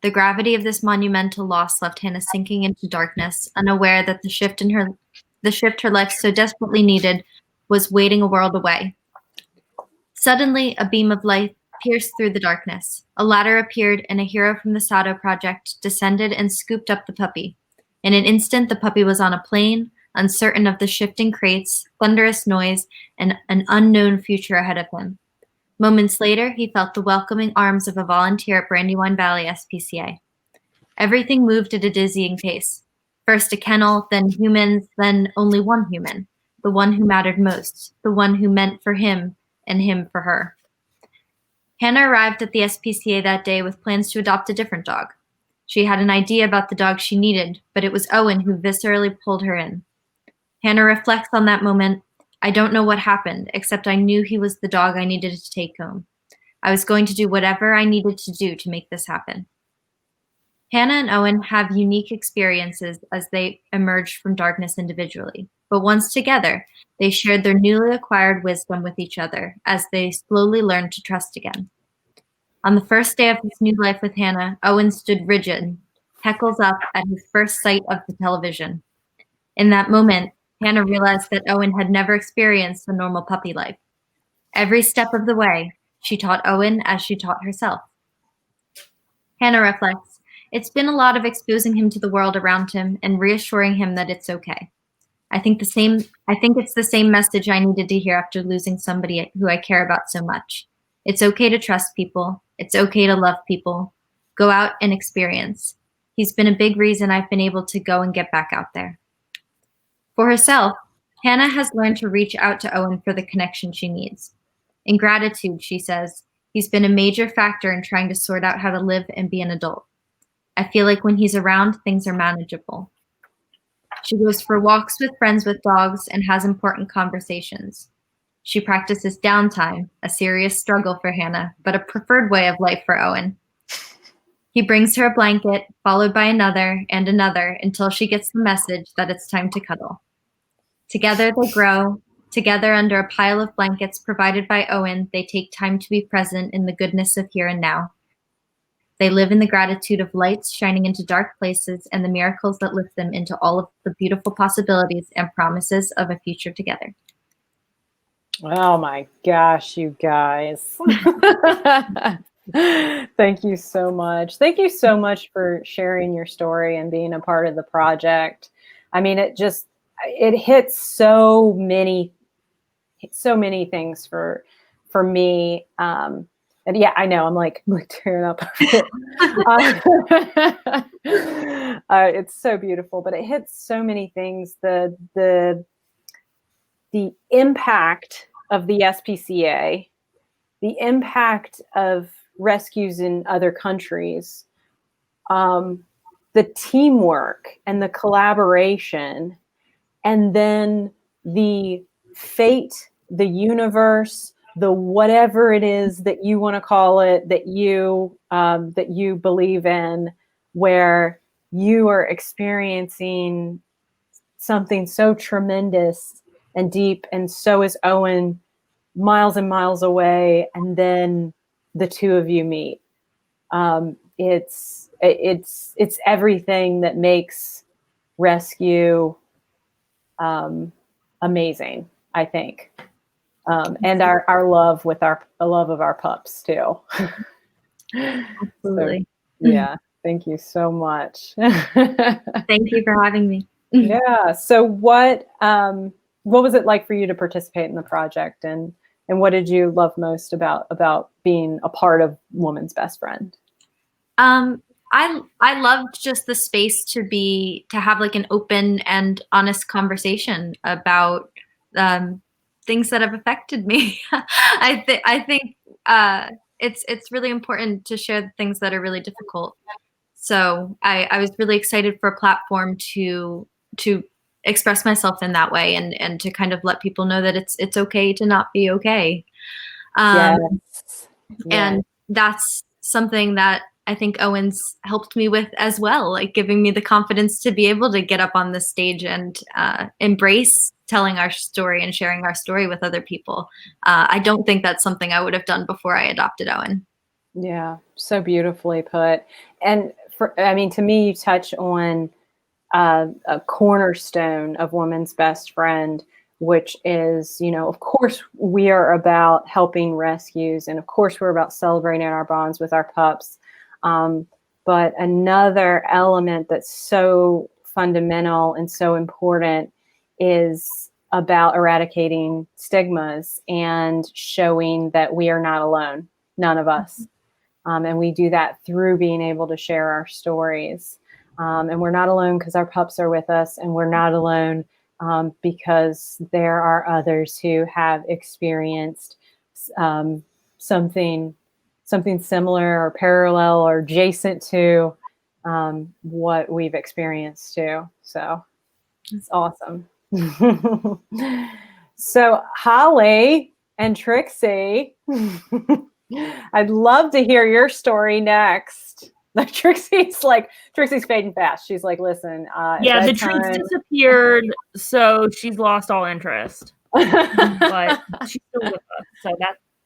The gravity of this monumental loss left Hannah sinking into darkness, unaware that the shift her life so desperately needed was waiting a world away. Suddenly, a beam of light pierced through the darkness. A ladder appeared, and a hero from the Sado Project descended and scooped up the puppy. In an instant, the puppy was on a plane, uncertain of the shifting crates, thunderous noise, and an unknown future ahead of him. Moments later, he felt the welcoming arms of a volunteer at Brandywine Valley SPCA. Everything moved at a dizzying pace. First a kennel, then humans, then only one human, the one who mattered most, the one who meant for him and him for her. Hannah arrived at the SPCA that day with plans to adopt a different dog. She had an idea about the dog she needed, but it was Owen who viscerally pulled her in. Hannah reflects on that moment. I don't know what happened, except I knew he was the dog I needed to take home. I was going to do whatever I needed to do to make this happen. Hannah and Owen have unique experiences as they emerged from darkness individually, but once together, they shared their newly acquired wisdom with each other as they slowly learned to trust again. On the first day of his new life with Hannah, Owen stood rigid, heckles up at his first sight of the television. In that moment, Hannah realized that Owen had never experienced a normal puppy life. Every step of the way, She taught Owen as she taught herself. Hannah reflects, it's been a lot of exposing him to the world around him and reassuring him that it's okay. I think it's the same message I needed to hear after losing somebody who I care about so much. It's okay to trust people. It's okay to love people. Go out and experience. He's been a big reason I've been able to go and get back out there. For herself, Hannah has learned to reach out to Owen for the connection she needs. In gratitude, she says, he's been a major factor in trying to sort out how to live and be an adult. I feel like when he's around, things are manageable. She goes for walks with friends with dogs and has important conversations. She practices downtime, a serious struggle for Hannah, but a preferred way of life for Owen. He brings her a blanket, followed by another and another, until she gets the message that it's time to cuddle. Together they grow. Together under a pile of blankets provided by Owen, they take time to be present in the goodness of here and now. They live in the gratitude of lights shining into dark places and the miracles that lift them into all of the beautiful possibilities and promises of a future together. Oh my gosh, you guys. Thank you so much. Thank you so much for sharing your story and being a part of the project. I mean, it hits so many things for me. And yeah, I know I'm like tearing up. It's so beautiful, but it hits so many things. The impact of the SPCA, the impact of rescues in other countries, the teamwork and the collaboration, and then the fate, the universe, the whatever it is that you want to call it, that you believe in, where you are experiencing something so tremendous and deep, and so is Owen, miles and miles away, and then the two of you meet. It's everything that makes rescue amazing, I think. And our love with our love of our pups too. Absolutely. So, yeah. Thank you so much. Thank you for having me. Yeah. So what was it like for you to participate in the project, and what did you love most about being a part of Woman's Best Friend? I loved just the space to have like an open and honest conversation about things that have affected me. I think it's really important to share the things that are really difficult. So I was really excited for a platform to express myself in that way, and to kind of let people know that it's okay to not be okay. Yes. And that's something that I think Owen's helped me with as well, like giving me the confidence to be able to get up on the stage and embrace telling our story and sharing our story with other people. I don't think that's something I would have done before I adopted Owen. Yeah, so beautifully put. And to me, you touch on a cornerstone of Woman's Best Friend, which is, of course, we are about helping rescues, and of course, we're about celebrating our bonds with our pups. But another element that's so fundamental and so important is about eradicating stigmas and showing that we are not alone, none of us. And we do that through being able to share our stories. And we're not alone because our pups are with us, and we're not alone because there are others who have experienced something similar or parallel or adjacent to what we've experienced too. So it's awesome. So Holly and Trixie, I'd love to hear your story next. Like Trixie's fading fast. She's like, listen, yeah, the treats disappeared, so she's lost all interest. But she's still with us, so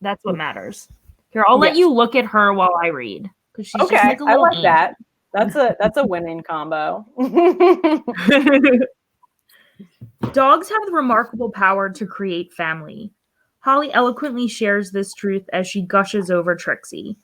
that's what matters. Here, I'll let you look at her while I read, because she's okay. Just like a little I like that. That's a winning combo. Dogs have the remarkable power to create family. Holly eloquently shares this truth as she gushes over Trixie.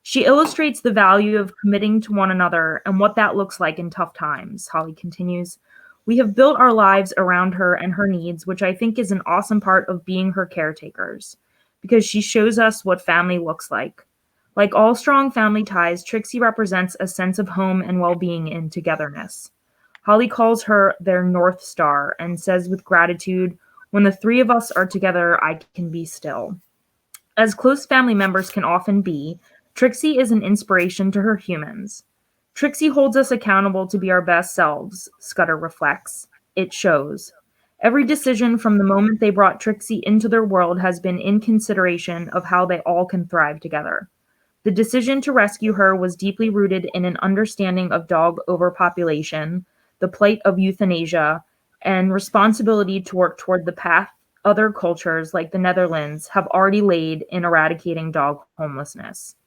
She illustrates the value of committing to one another and what that looks like in tough times. Holly continues, "We have built our lives around her and her needs, which I think is an awesome part of being her caretakers, because she shows us what family looks like. Like all strong family ties, Trixie represents a sense of home and well-being and togetherness. Holly calls her their North Star and says with gratitude, 'When the three of us are together, I can be still.' As close family members can often be, Trixie is an inspiration to her humans. Trixie holds us accountable to be our best selves," Scudder reflects. "It shows. Every decision from the moment they brought Trixie into their world has been in consideration of how they all can thrive together. The decision to rescue her was deeply rooted in an understanding of dog overpopulation, the plight of euthanasia, and responsibility to work toward the path other cultures like the Netherlands have already laid in eradicating dog homelessness."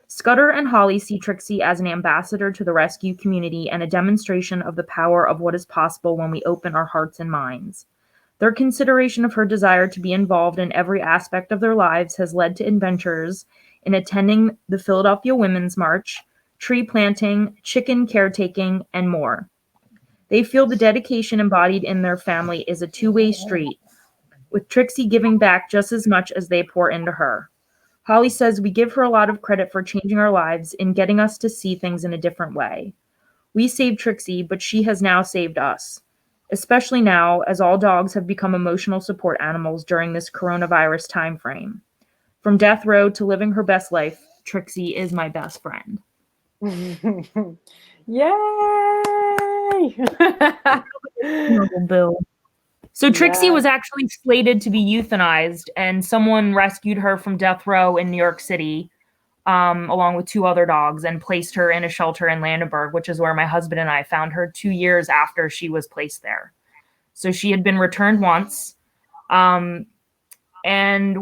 Scudder and Holly see Trixie as an ambassador to the rescue community and a demonstration of the power of what is possible when we open our hearts and minds. Their consideration of her desire to be involved in every aspect of their lives has led to adventures in attending the Philadelphia Women's March, tree planting, chicken caretaking, and more. They feel the dedication embodied in their family is a two-way street, with Trixie giving back just as much as they pour into her. Holly says we give her a lot of credit for changing our lives in getting us to see things in a different way. We saved Trixie, but she has now saved us, especially now as all dogs have become emotional support animals during this coronavirus time frame. From death row to living her best life, Trixie is my best friend. Yay! Bill. So Trixie Yeah. was actually slated to be euthanized, and someone rescued her from death row in New York City, along with two other dogs, and placed her in a shelter in Landenberg, which is where my husband and I found her 2 years after she was placed there. So she had been returned once, and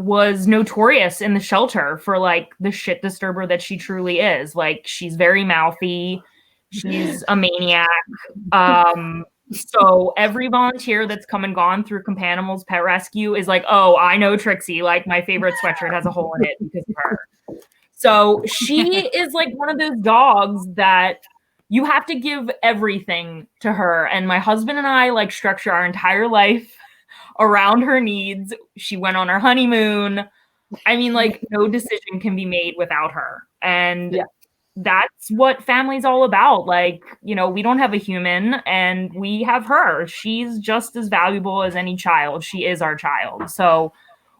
was notorious in the shelter for like the shit disturber that she truly is. Like, she's very mouthy, she's a maniac. So every volunteer that's come and gone through Companimals Pet Rescue is like, "Oh, I know Trixie. Like, my favorite sweatshirt has a hole in it because of her." So she is like one of those dogs that you have to give everything to her. And my husband and I like structure our entire life around her needs. She went on her honeymoon. I mean, like, no decision can be made without her. And Yeah. that's what family's all about. Like, you know, we don't have a human and we have her. She's just as valuable as any child. She is our child. So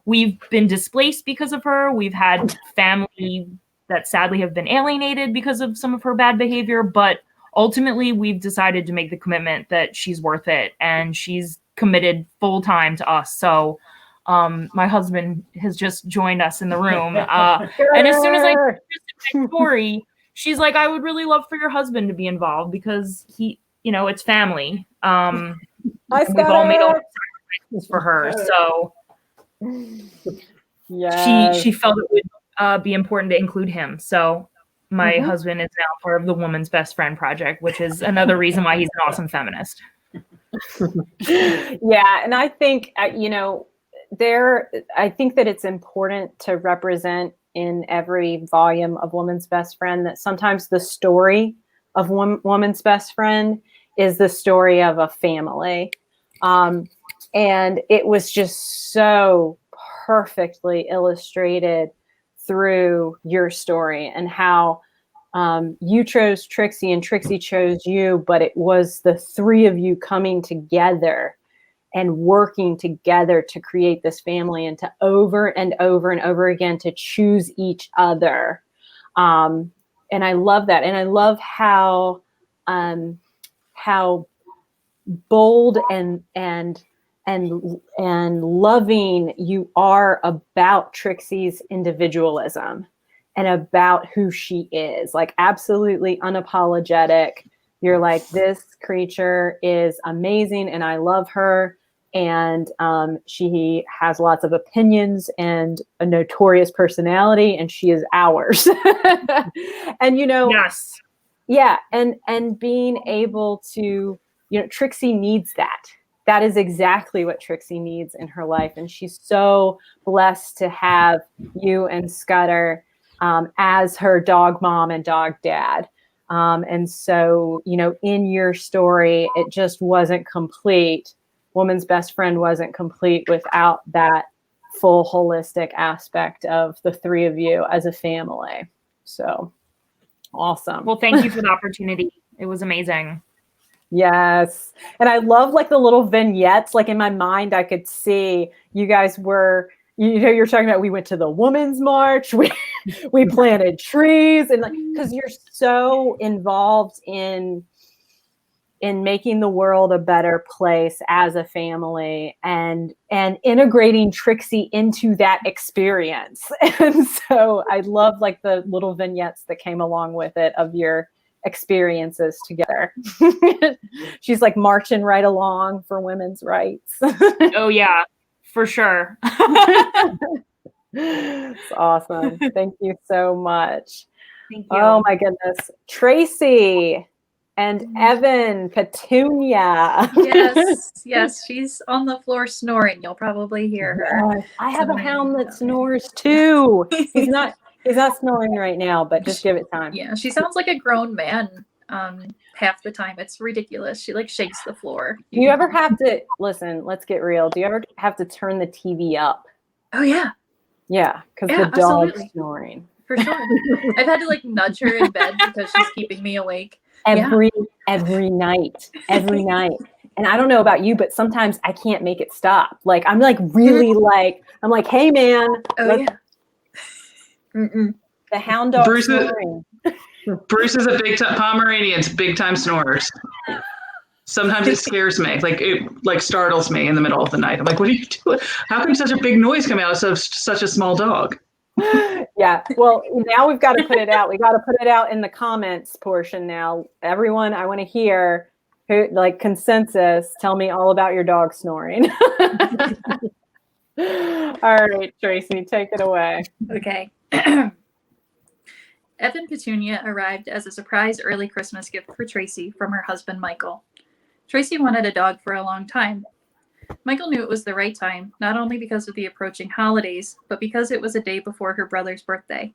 we've been displaced because of her. We've had family that sadly have been alienated because of some of her bad behavior. But ultimately, we've decided to make the commitment that she's worth it. And she's committed full time to us. So my husband has just joined us in the room. And as soon as I told my story, she's like, "I would really love for your husband to be involved because he, you know, it's family. We've all made a lot of sacrifices for her." So she felt it would be important to include him. So my husband is now part of the Woman's Best Friend Project, which is another reason why he's an awesome feminist. Yeah, and I think you know, I think that it's important to represent in every volume of Woman's Best Friend that sometimes the story of Woman's Best Friend is the story of a family. And it was just so perfectly illustrated through your story and how you chose Trixie and Trixie chose you, but it was the three of you coming together and working together to create this family and to over and over and over again to choose each other. And I love that. And I love how bold and loving you are about Trixie's individualism and about who she is. Like, absolutely unapologetic. You're like, this creature is amazing and I love her. And she has lots of opinions and a notorious personality, and she is ours. And, you know, Yes. yeah. And being able to, you know, Trixie needs that. that is exactly what Trixie needs in her life. And she's so blessed to have you and Scudder as her dog mom and dog dad. And so, you know, in your story, it just wasn't complete. Woman's Best Friend wasn't complete without that full holistic aspect of the three of you as a family. So awesome. Well, thank you for the opportunity. It was amazing. Yes. And I love like the little vignettes, like in my mind, I could see you guys were, you know, you're talking about, we went to the Women's March, we planted trees, and like, cause you're so involved in making the world a better place as a family and integrating Trixie into that experience. And so I love like the little vignettes that came along with it of your experiences together. She's like marching right along for women's rights. Oh yeah, for sure. It's awesome. Thank you so much. Thank you. Oh my goodness. Tracy and Evan, Petunia. Yes, she's on the floor snoring. You'll probably hear her. Yes. I have a hound that snores too. He's not snoring right now, but just give it time. Yeah, she sounds like a grown man half the time. It's ridiculous. She like shakes the floor. Do you ever have to listen? Let's get real. Do you ever have to turn the TV up? Oh yeah. Yeah, because Yeah, the dog's absolutely. snoring For sure. I've had to like nudge her in bed because she's keeping me awake. every night. And I don't know about you, but sometimes I can't make it stop. Like I'm like really like I'm like, hey man, Oh yeah. Mm-mm. the hound dog Bruce is- snoring. Bruce is a big time Pomeranian's big time snorers. Sometimes it scares me, like it like startles me in the middle of the night. I'm like, what are you doing? How come such a big noise come out of such a small dog? Yeah. Well, now we've got to put it out. We got to put it out in the comments portion now. Everyone, I want to hear who like consensus. Tell me all about your dog snoring. All right, Tracy, take it away. Okay. Evan Petunia arrived as a surprise early Christmas gift for Tracy from her husband, Michael. Tracy wanted a dog for a long time. Michael knew it was the right time, not only because of the approaching holidays, but because it was a day before her brother's birthday.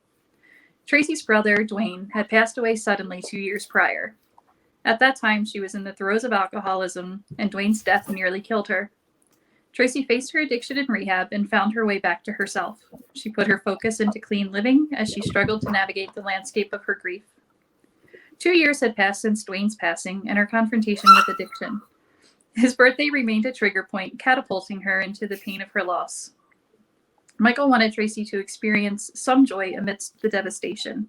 Tracy's brother, Dwayne, had passed away suddenly 2 years prior. At that time, she was in the throes of alcoholism, and Dwayne's death nearly killed her. Tracy faced her addiction in rehab and found her way back to herself. She put her focus into clean living as she struggled to navigate the landscape of her grief. 2 years had passed since Dwayne's passing and her confrontation with addiction. His birthday remained a trigger point, catapulting her into the pain of her loss. Michael wanted Tracy to experience some joy amidst the devastation.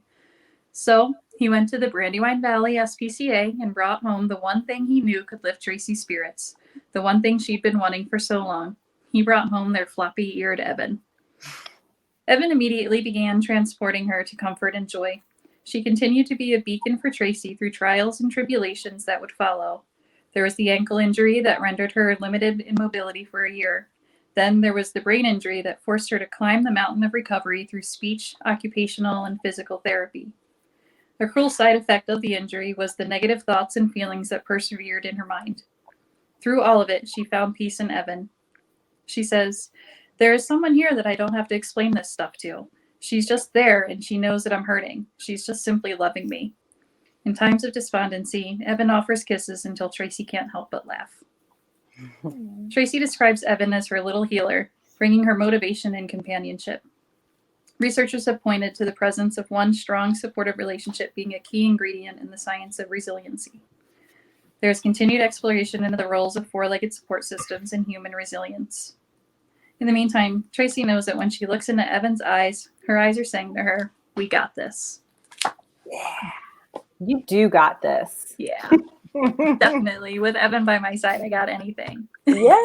So he went to the Brandywine Valley SPCA and brought home the one thing he knew could lift Tracy's spirits, the one thing she'd been wanting for so long. He brought home their floppy-eared Evan. Evan immediately began transporting her to comfort and joy. She continued to be a beacon for Tracy through trials and tribulations that would follow. There was the ankle injury that rendered her limited in mobility for a year. Then there was the brain injury that forced her to climb the mountain of recovery through speech, occupational, and physical therapy. A cruel side effect of the injury was the negative thoughts and feelings that persevered in her mind. Through all of it, she found peace in Evan. She says, "There is someone here that I don't have to explain this stuff to. She's just there and she knows that I'm hurting. She's just simply loving me." In times of despondency, Evan offers kisses until Tracy can't help but laugh. Tracy describes Evan as her little healer, bringing her motivation and companionship. Researchers have pointed to the presence of one strong, supportive relationship being a key ingredient in the science of resiliency. There is continued exploration into the roles of four-legged support systems in human resilience. In the meantime, Tracy knows that when she looks into Evan's eyes, her eyes are saying to her, "We got this." Yeah. You do got this. Yeah, definitely. With Evan by my side, I got anything. Yeah.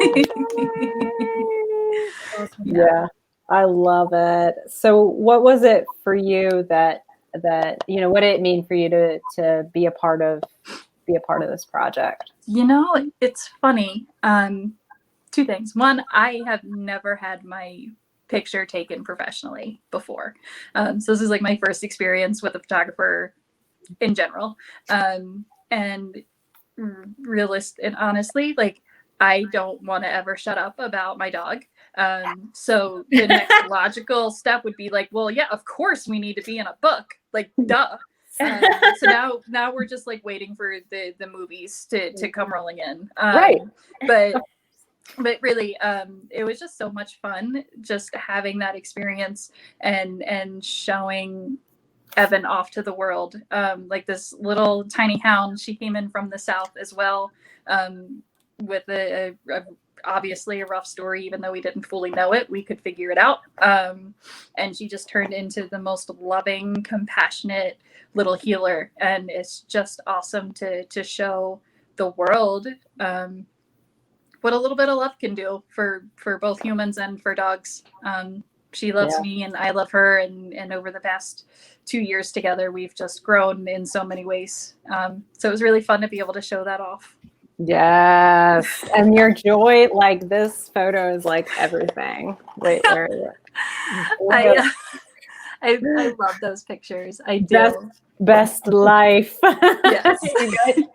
Yeah. I love it. So what was it for you that what did it mean for you to be a part of this project? You know, it's funny. Two things. One, I have never had my picture taken professionally before. So this is like my first experience with a photographer in general. And honestly, like I don't want to ever shut up about my dog. So the next logical step would be like, well, yeah, of course we need to be in a book, like duh. So now we're just like waiting for the movies to come rolling in. Right. But really, it was just so much fun just having that experience and showing Evan off to the world. Like this little tiny hound, she came in from the south as well, with a obviously a rough story, even though we didn't fully know it, we could figure it out. And she just turned into the most loving, compassionate little healer. And it's just awesome to show the world what a little bit of love can do for both humans and for dogs. She loves me and I love her. And over the past 2 years together, we've just grown in so many ways. So it was really fun to be able to show that off. Yes. And your joy, like this photo is like everything. Wait, where is it? I love those pictures. I do. Best life. Yes.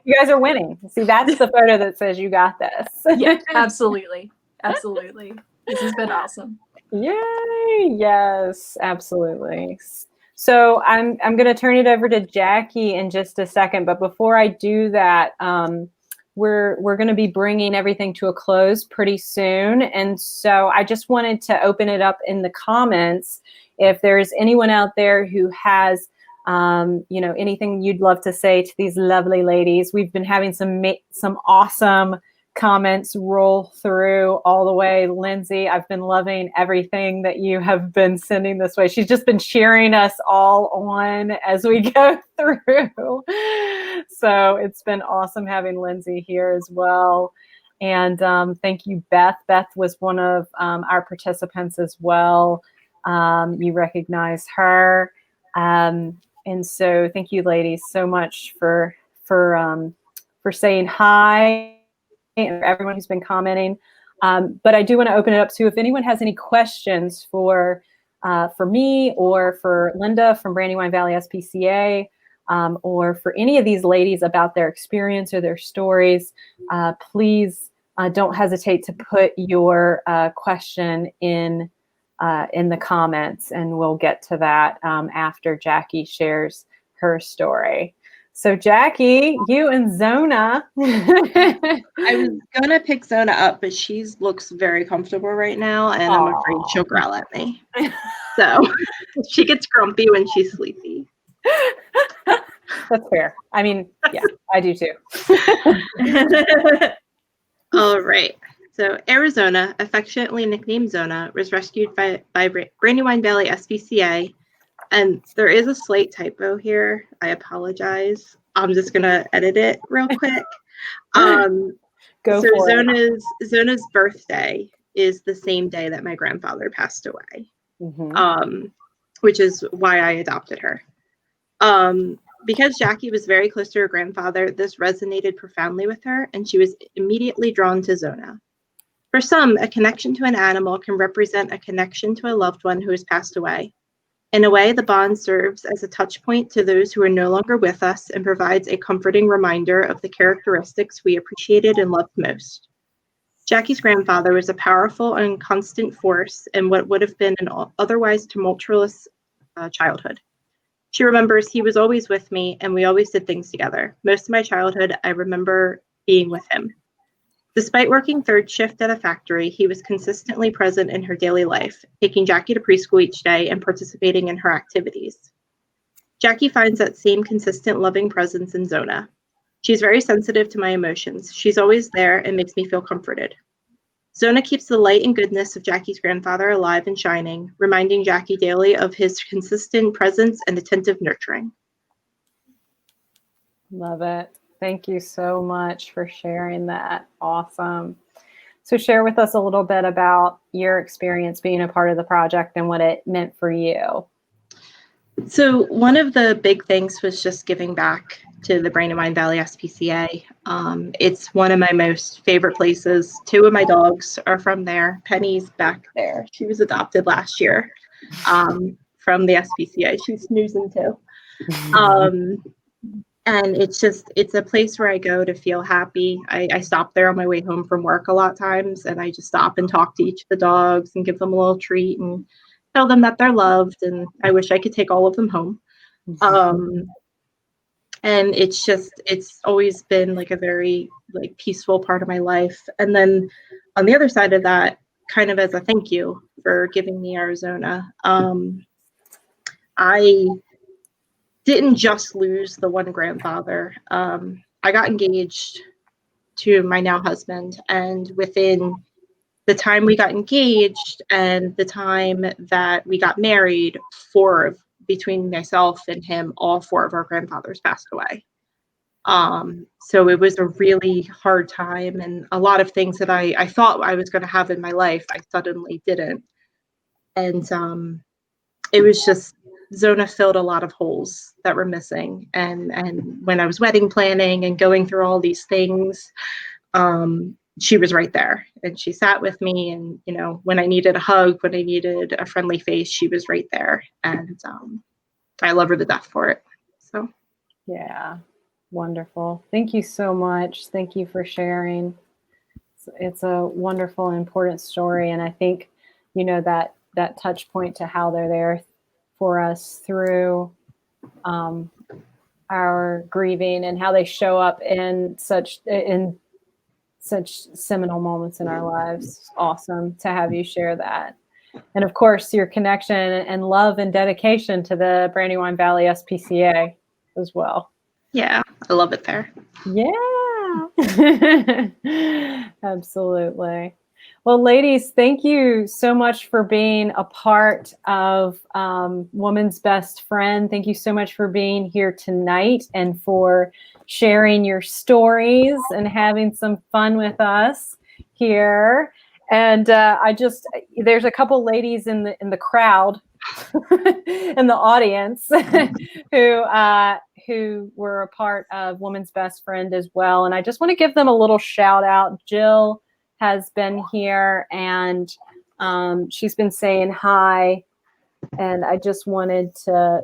You guys are winning. See, that's the photo that says you got this. Yeah, absolutely. Absolutely. This has been awesome. Yay. Yes, absolutely. So I'm going to turn it over to Jackie in just a second. But before I do that, we're going to be bringing everything to a close pretty soon. And so I just wanted to open it up in the comments. If there's anyone out there who has anything you'd love to say to these lovely ladies. We've been having some awesome comments roll through all the way. Lindsay, I've been loving everything that you have been sending this way. She's just been cheering us all on as we go through. So it's been awesome having Lindsay here as well. And thank you, Beth. Beth was one of our participants as well. You recognize her. And so thank you, ladies, so much for saying hi and for everyone who's been commenting. But I do want to open it up to if anyone has any questions for me or for Linda from Brandywine Valley SPCA, or for any of these ladies about their experience or their stories, please don't hesitate to put your question in the comments, and we'll get to that after Jackie shares her story. So Jackie, you and Zona. I was gonna pick Zona up, but she looks very comfortable right now, and I'm afraid she'll growl at me. So she gets grumpy when she's sleepy. That's fair. I mean, yeah, I do too. All right. So Arizona, affectionately nicknamed Zona, was rescued by Brandywine Valley SPCA. And there is a slight typo here. I apologize. I'm just going to edit it real quick. Go for it. Zona's birthday is the same day that my grandfather passed away, which is why I adopted her. Because Jackie was very close to her grandfather, this resonated profoundly with her, and she was immediately drawn to Zona. For some, a connection to an animal can represent a connection to a loved one who has passed away. In a way, the bond serves as a touch point to those who are no longer with us and provides a comforting reminder of the characteristics we appreciated and loved most. Jackie's grandfather was a powerful and constant force in what would have been an otherwise tumultuous childhood. She remembers he was always with me and we always did things together. Most of my childhood, I remember being with him. Despite working third shift at a factory, he was consistently present in her daily life, taking Jackie to preschool each day and participating in her activities. Jackie finds that same consistent loving presence in Zona. She's very sensitive to my emotions. She's always there and makes me feel comforted. Zona keeps the light and goodness of Jackie's grandfather alive and shining, reminding Jackie daily of his consistent presence and attentive nurturing. Love it. Thank you so much for sharing that. Awesome. So share with us a little bit about your experience being a part of the project and what it meant for you. So one of the big things was just giving back to the Brandywine Valley SPCA. It's one of my most favorite places. 2 of my dogs are from there. Penny's back there. She was adopted last year from the SPCA. She's snoozing too. And it's a place where I go to feel happy. I stop there on my way home from work a lot of times, and I just stop and talk to each of the dogs and give them a little treat and tell them that they're loved, and I wish I could take all of them home. And it's always been like a very like peaceful part of my life. And then on the other side of that, kind of as a thank you for giving me Arizona, I didn't just lose the one grandfather. I got engaged to my now husband, and within the time we got engaged and the time that we got married, between myself and him, all 4 of our grandfathers passed away. So it was a really hard time, and a lot of things that I thought I was going to have in my life, I suddenly didn't. And it was just, Zona filled a lot of holes that were missing. And when I was wedding planning and going through all these things, she was right there, and she sat with me. And, you know, when I needed a hug, when I needed a friendly face, she was right there. And I love her to death for it. So. Yeah. Wonderful. Thank you so much. Thank you for sharing. It's a wonderful and important story. And I think, you know, that touch point to how they're there for us through our grieving, and how they show up in such seminal moments in our lives. Awesome to have you share that. And of course, your connection and love and dedication to the Brandywine Valley SPCA as well. Yeah, I love it there. Yeah, absolutely. Well, ladies, thank you so much for being a part of Woman's Best Friend. Thank you so much for being here tonight and for sharing your stories and having some fun with us here. And there's a couple ladies in the crowd, in the audience, who were a part of Woman's Best Friend as well. And I just want to give them a little shout out. Jill has been here, and she's been saying hi. And I just wanted to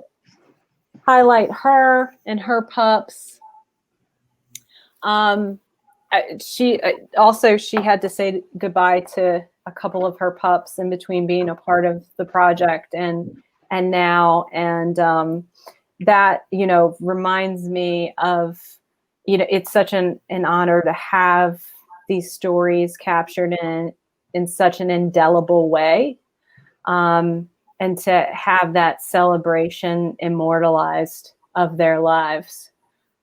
highlight her and her pups. She had to say goodbye to a couple of her pups in between being a part of the project and now. And that, you know, reminds me of, you know, it's such an honor to have these stories captured in such an indelible way, and to have that celebration immortalized of their lives,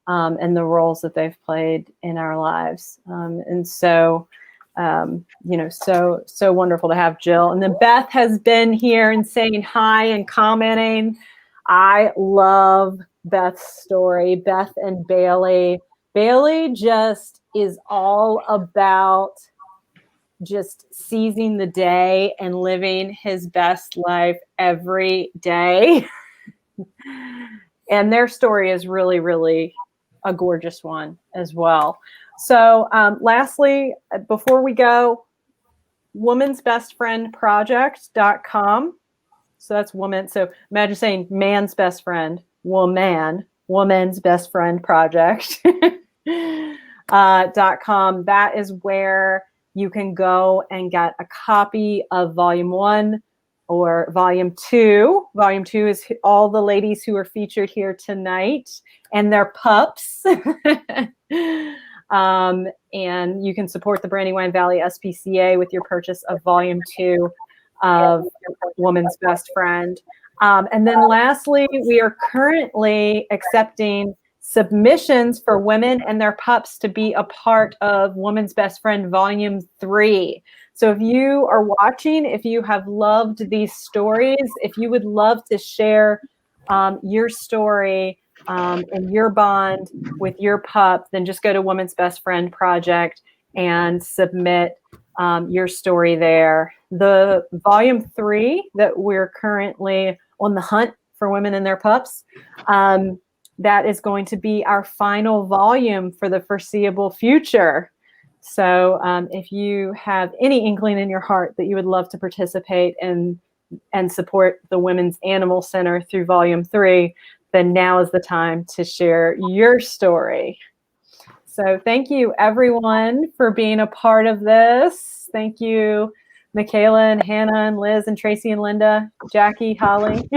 and the roles that they've played in our lives. And so, you know, so wonderful to have Jill. And then Beth has been here and saying hi and commenting. I love Beth's story. Beth and Bailey. Bailey just is all about just seizing the day and living his best life every day. And their story is really, really a gorgeous one as well. So lastly, before we go, womansbestfriendproject.com. So that's woman. So imagine saying man's best friend, woman's best friend project. .com. That is where you can go and get a copy of Volume 1 or Volume 2. Volume 2 is all the ladies who are featured here tonight and their pups. And you can support the Brandywine Valley SPCA with your purchase of Volume 2 of Woman's Best Friend. And then lastly, we are currently accepting submissions for women and their pups to be a part of Woman's Best Friend Volume 3. So if you are watching, if you have loved these stories, if you would love to share your story and your bond with your pup, then just go to Woman's Best Friend Project and submit your story there. The Volume 3 that we're currently on the hunt for women and their pups, that is going to be our final volume for the foreseeable future. So if you have any inkling in your heart that you would love to participate and support the Women's Animal Center through Volume 3, then now is the time to share your story. So thank you, everyone, for being a part of this. Thank you, Michaela and Hannah and Liz and Tracy and Linda, Jackie, Holly.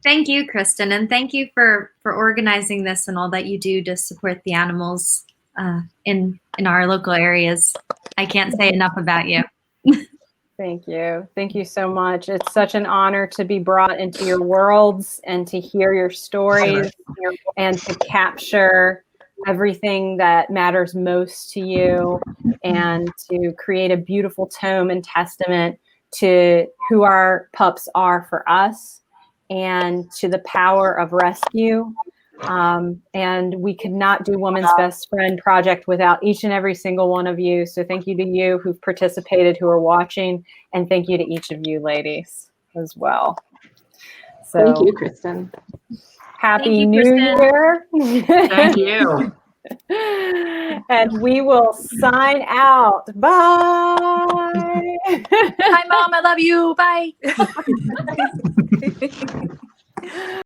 Thank you, Kristen, and thank you for organizing this and all that you do to support the animals in our local areas. I can't say enough about you. Thank you. Thank you so much. It's such an honor to be brought into your worlds and to hear your stories and to capture everything that matters most to you and to create a beautiful tome and testament to who our pups are for us and to the power of rescue. And we could not do Woman's Best Friend Project without each and every single one of you. So thank you to you who've participated, who are watching, and thank you to each of you ladies as well. So Thank you, Kristen. Happy Thank you, New Kristen. Year. Thank you. And we will sign out. Bye. Hi, Mom. I love you. Bye.